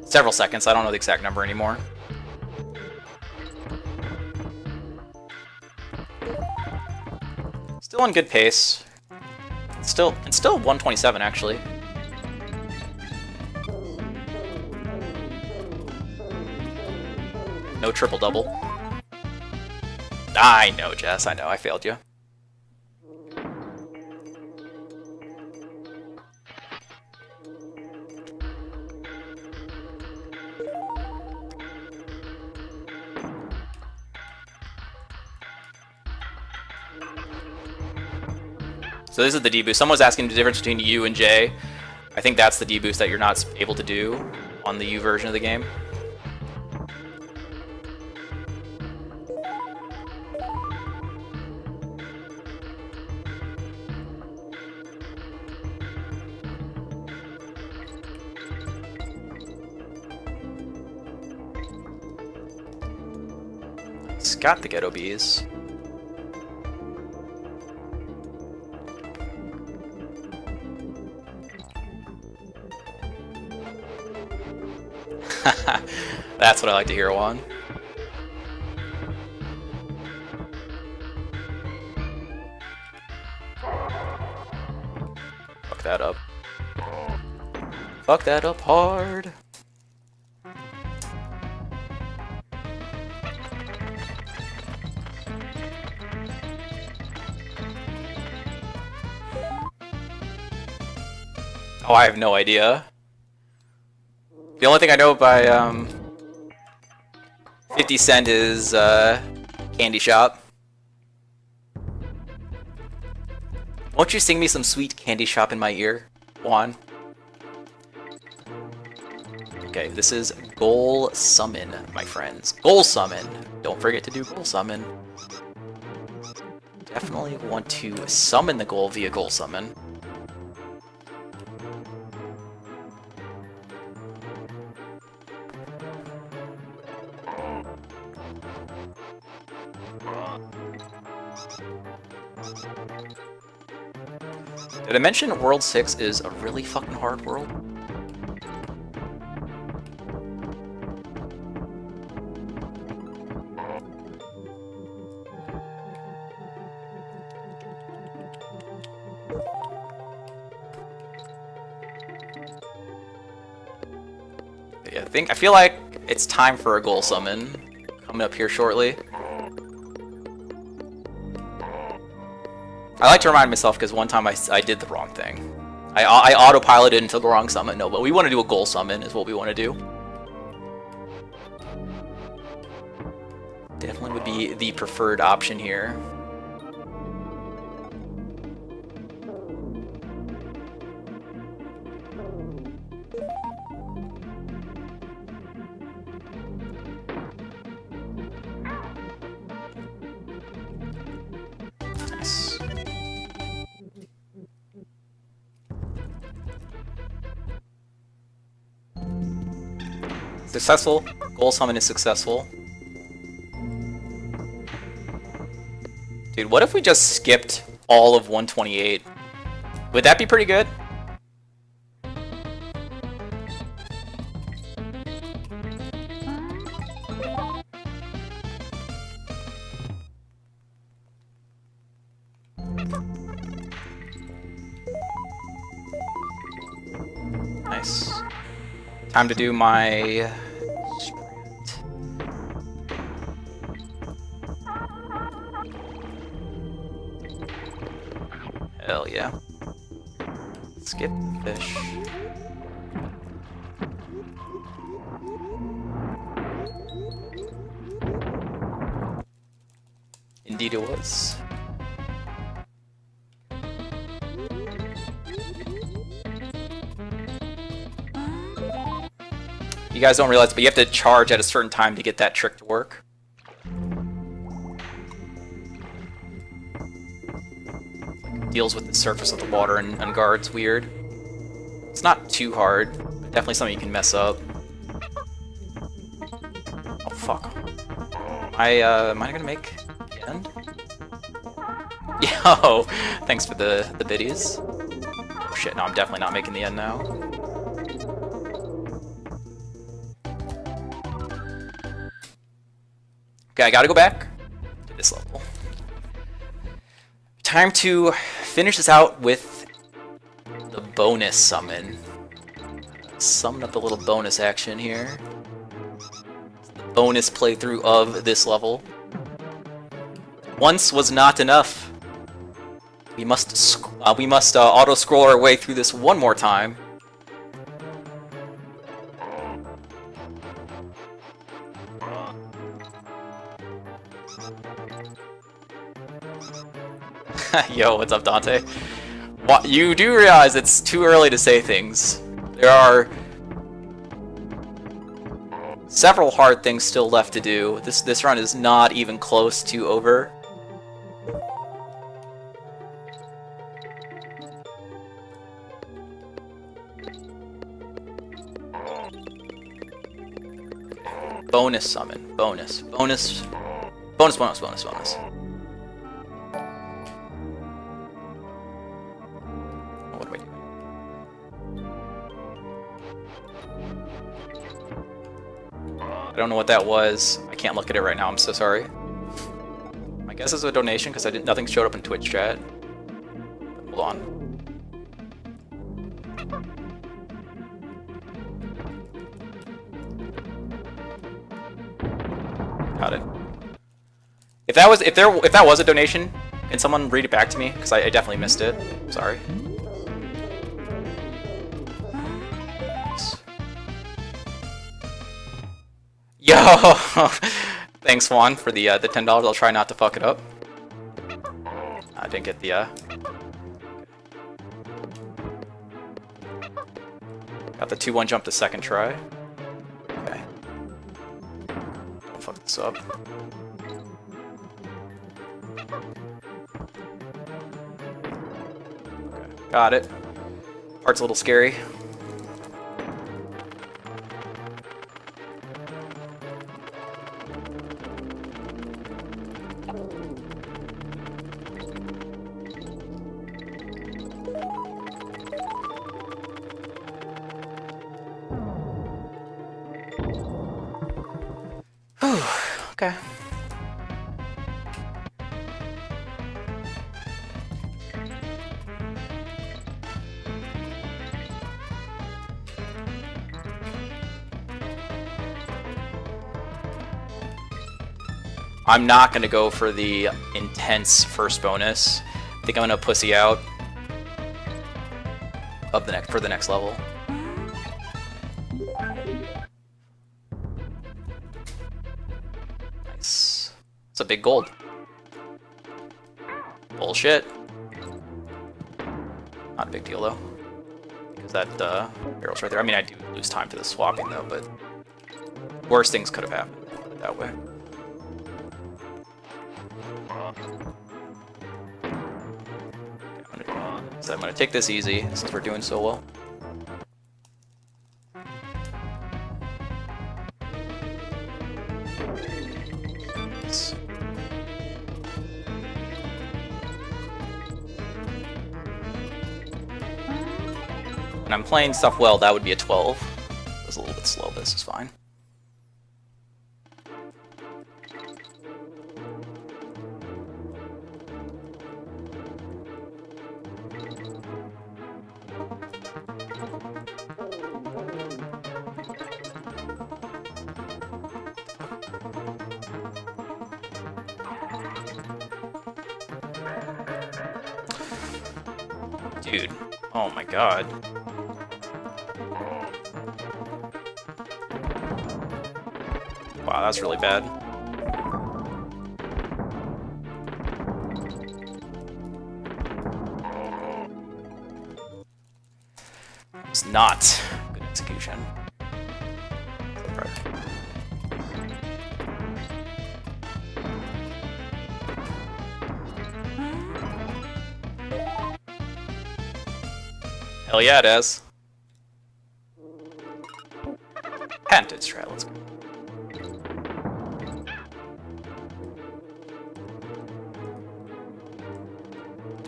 Several seconds, I don't know the exact number anymore. Still on good pace. It's still 127 actually. No triple double. I know, Jess. I know. I failed you. So this is the D-boost. Someone was asking the difference between U and J. I think that's the D-boost that you're not able to do on the U version of the game. It's got the ghetto bees. That's what I like to hear, Juan. Fuck that up. Fuck that up hard. Oh, I have no idea. The only thing I know by 50 Cent is Candy Shop. Won't you sing me some sweet Candy Shop in my ear, Juan? Okay, this is Goal Summon, my friends. Goal Summon! Don't forget to do Goal Summon. Definitely want to summon the goal via Goal Summon. Did I mention World 6 is a really fucking hard world? Yeah, I feel like it's time for a goal summon coming up here shortly. I like to remind myself because one time I did the wrong thing. I autopiloted into the wrong summon. No, but we want to do a goal summon is what we want to do. Definitely would be the preferred option here. Nice. Successful. Goal summon is successful. Dude, what if we just skipped all of 128? Would that be pretty good? Nice. Time to do my strat. Hell yeah. Skip the fish. Indeed it was. You guys don't realize, but you have to charge at a certain time to get that trick to work. Like, deals with the surface of the water and guards weird. It's not too hard, but definitely something you can mess up. Oh fuck. Am I gonna make the end? Yo, thanks for the biddies. Oh shit, no, I'm definitely not making the end now. Okay, I gotta go back to this level. Time to finish this out with the bonus summon. Summon up the little bonus action here. The bonus playthrough of this level. Once was not enough. We must auto scroll our way through this one more time. Yo, what's up, Dante? You do realize it's too early to say things. There are several hard things still left to do. This run is not even close to over. Bonus summon. Bonus. Bonus. Bonus, bonus, bonus, bonus. What do I do? I don't know what that was. I can't look at it right now. I'm so sorry. My guess is a donation because nothing showed up in Twitch chat. Hold on. Got it. If that was a donation, can someone read it back to me? Because I definitely missed it. Sorry. Yo, thanks Juan for the $10. I'll try not to fuck it up. I didn't get the got the 2-1 jump the second try. Okay. Don't fuck this up. Okay, got it. Part's a little scary. Okay. I'm not gonna go for the intense first bonus. I think I'm gonna pussy out of for the next level. Nice. It's a big gold. Bullshit. Not a big deal though, because that barrel's right there. I mean, I do lose time to the swapping though, but worse things could have happened. Put it that way. So I'm gonna take this easy since we're doing so well. When I'm playing stuff well, that would be a 12. It was a little bit slow, but this is fine. Dude, oh my god. Wow, that's really bad. It's not good execution. Hell yeah, it is. Patented strat, let's go.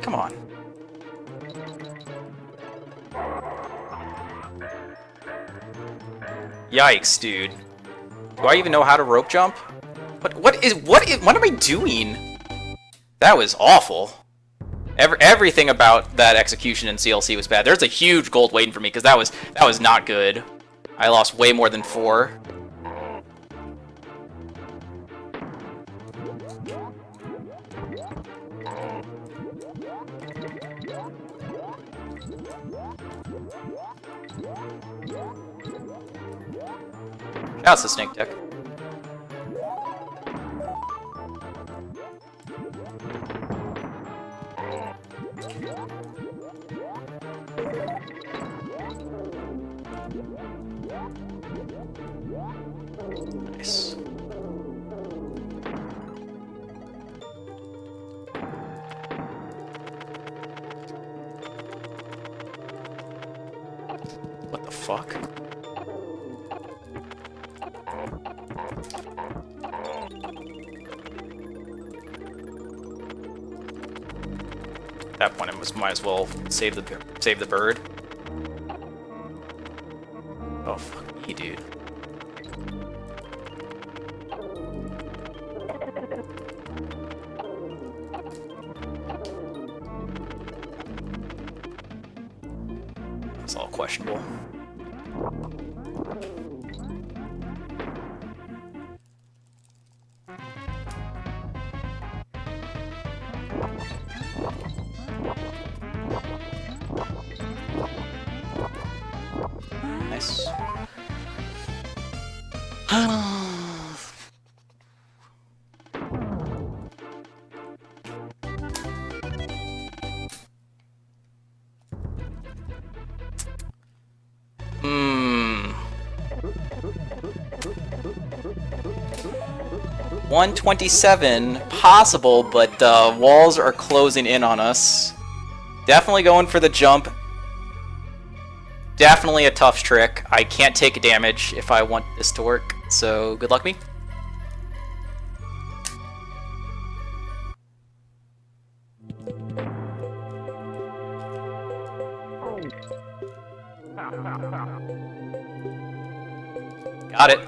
Come on. Yikes, dude. Do I even know how to rope jump? What am I doing? That was awful. Everything about that execution in CLC was bad. There's a huge gold waiting for me because that was not good. I lost way more than 4. That's the snake deck. Nice. What the fuck? At that point, I might as well save the bird. Oh fuck me, dude. That's all questionable. Nice. Hmm. 127 possible, but the walls are closing in on us. Definitely going for the jump. Definitely a tough trick. I can't take damage if I want this to work, so good luck me. Got it.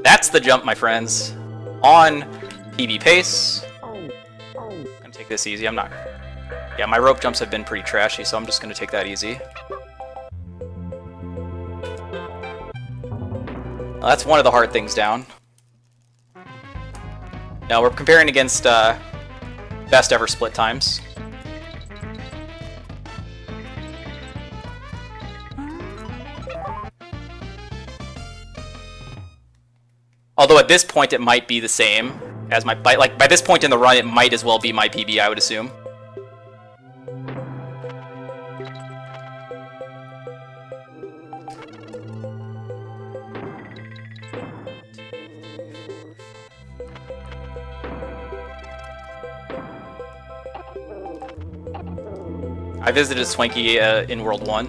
That's the jump, my friends. On PB pace. I'm gonna take this easy. I'm not. Yeah, my rope jumps have been pretty trashy, so I'm just gonna take that easy. Well, that's one of the hard things down. Now we're comparing against best ever split times. Although at this point it might be the same as my like by this point in the run it might as well be my PB, I would assume. I visited Swanky in World 1.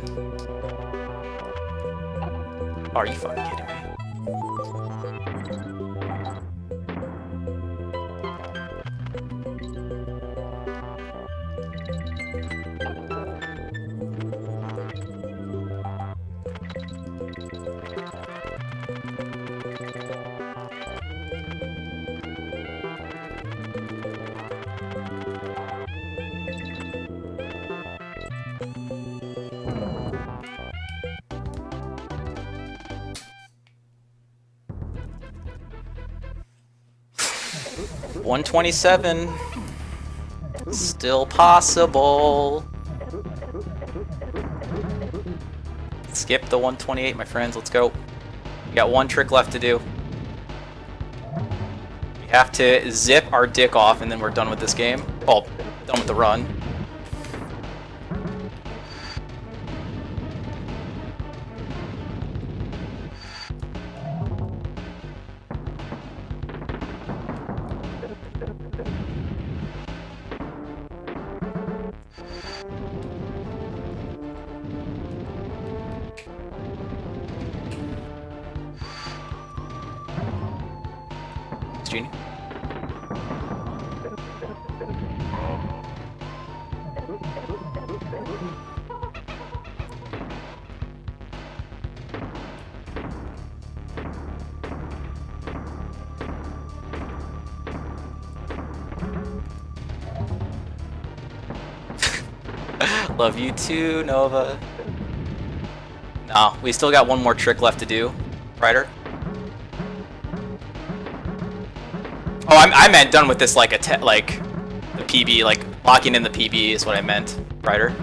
Oh, are you fucking kidding me? $127. Still possible. Skip the 128, my friends. Let's go. We got one trick left to do. We have to zip our dick off, and then we're done with this game. Oh, done with the run. Genie. Love you too, Nova. No, we still got one more trick left to do, Ryder. Oh, I meant done with this like like the PB, like locking in the PB is what I meant, Ryder.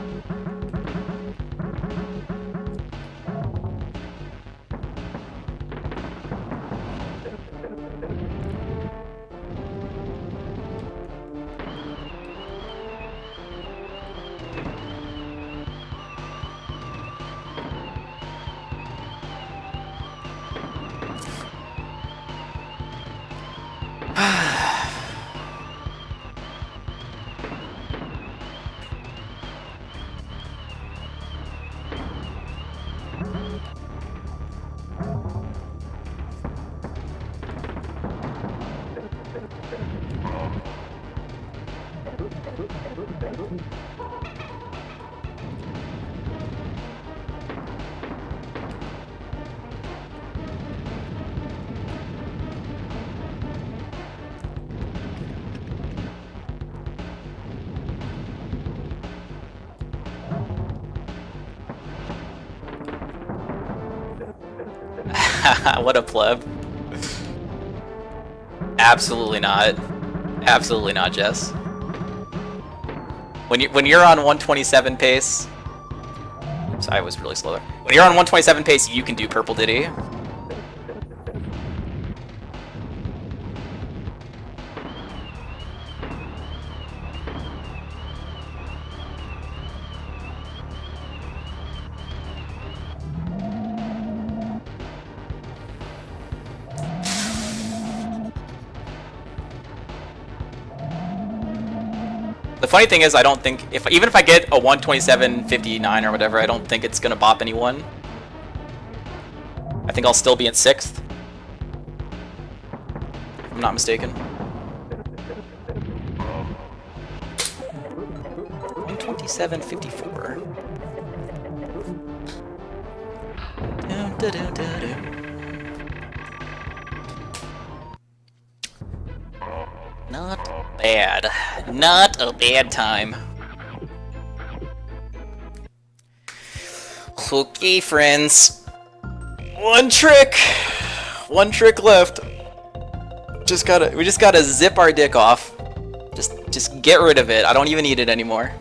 What a pleb. Absolutely not. Absolutely not, Jess. When you're on 127 pace... Oops, I was really slow there. When you're on 127 pace, you can do Purple Diddy. The funny thing is, I don't think even if I get a 127.59 or whatever, I don't think it's gonna bop anyone. I think I'll still be in 6th. If I'm not mistaken. 127.54. Not bad. Not a bad time. Okay, friends. One trick left. We just gotta zip our dick off. Just get rid of it. I don't even need it anymore.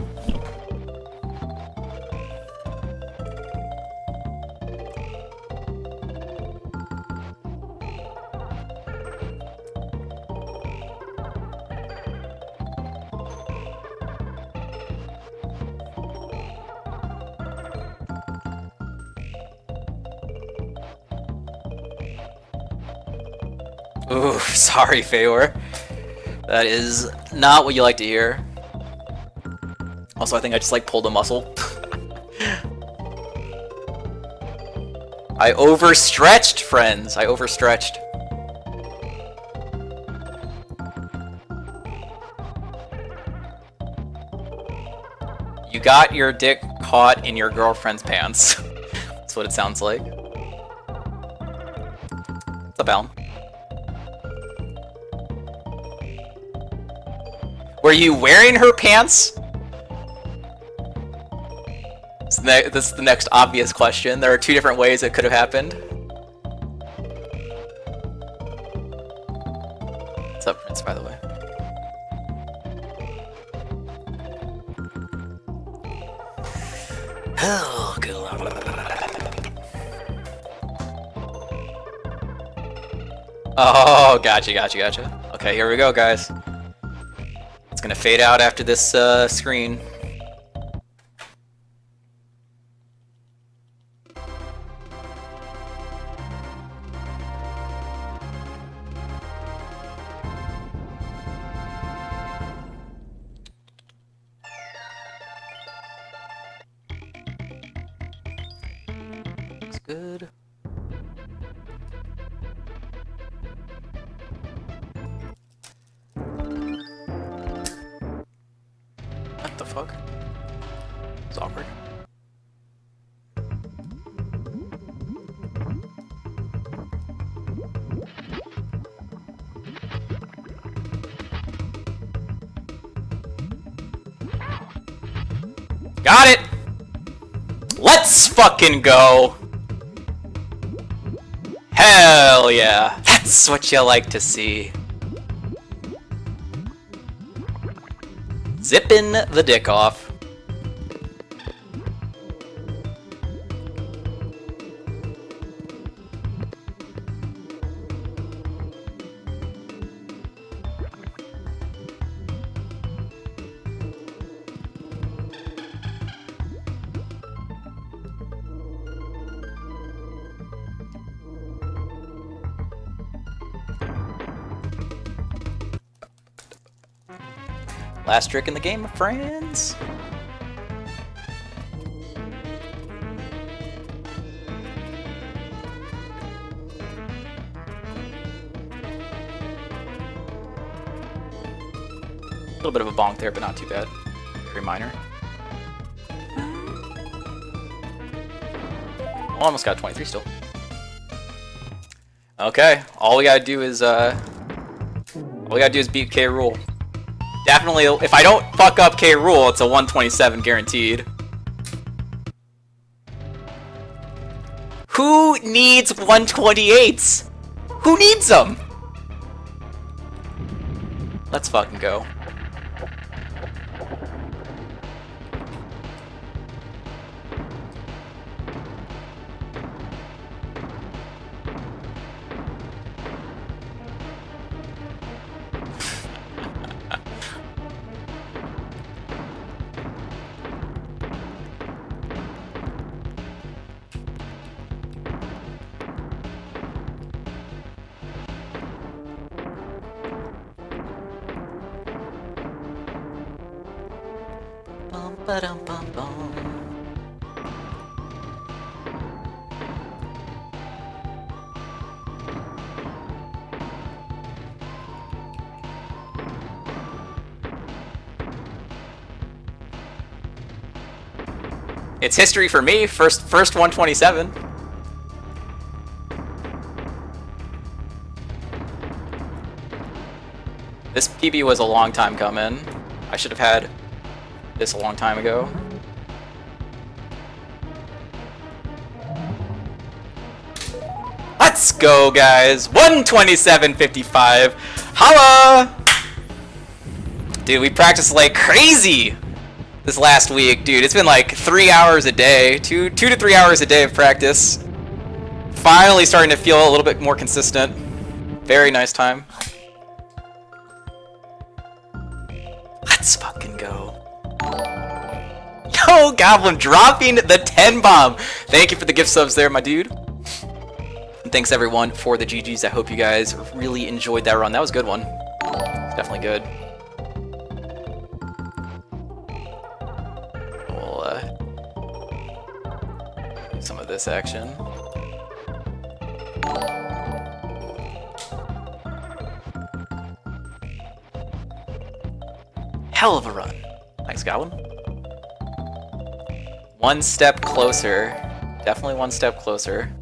Ooh, sorry, Feyor. That is not what you like to hear. Also, I think I just like pulled a muscle. I overstretched, friends. I overstretched. You got your dick caught in your girlfriend's pants. That's what it sounds like. What's up, Alan? Were you wearing her pants? This is the next obvious question. There are two different ways it could have happened. What's up, Prince, by the way? Oh, cool. Oh, gotcha. Okay, here we go, guys. It's gonna fade out after this screen. Looks good. What the fuck? It's awkward. Got it! Let's fucking go! Hell yeah! That's what you like to see. Zipping the dick off. Last trick in the game, friends. A little bit of a bonk there, but not too bad. Very minor. Almost got 23 still. Okay, all we gotta do is beat K. Rool. Definitely, if I don't fuck up K. Rool, it's a 127 guaranteed. Who needs 128s? Who needs them? Let's fucking go. It's history for me. First 127. This PB was a long time coming. I should have had this a long time ago. Let's go, guys. 127.55. Holla! Dude, we practiced like crazy this last week, dude. It's been like 3 hours a day, two to 3 hours a day of practice. Finally starting to feel a little bit more consistent. Very nice time. Let's fucking go. Yo, Goblin dropping the 10 bomb. Thank you for the gift subs there, my dude. And thanks everyone for the GGs. I hope you guys really enjoyed that run. That was a good one. Definitely good. Some of this action. Hell of a run. Thanks, Goblin. One step closer. Definitely one step closer.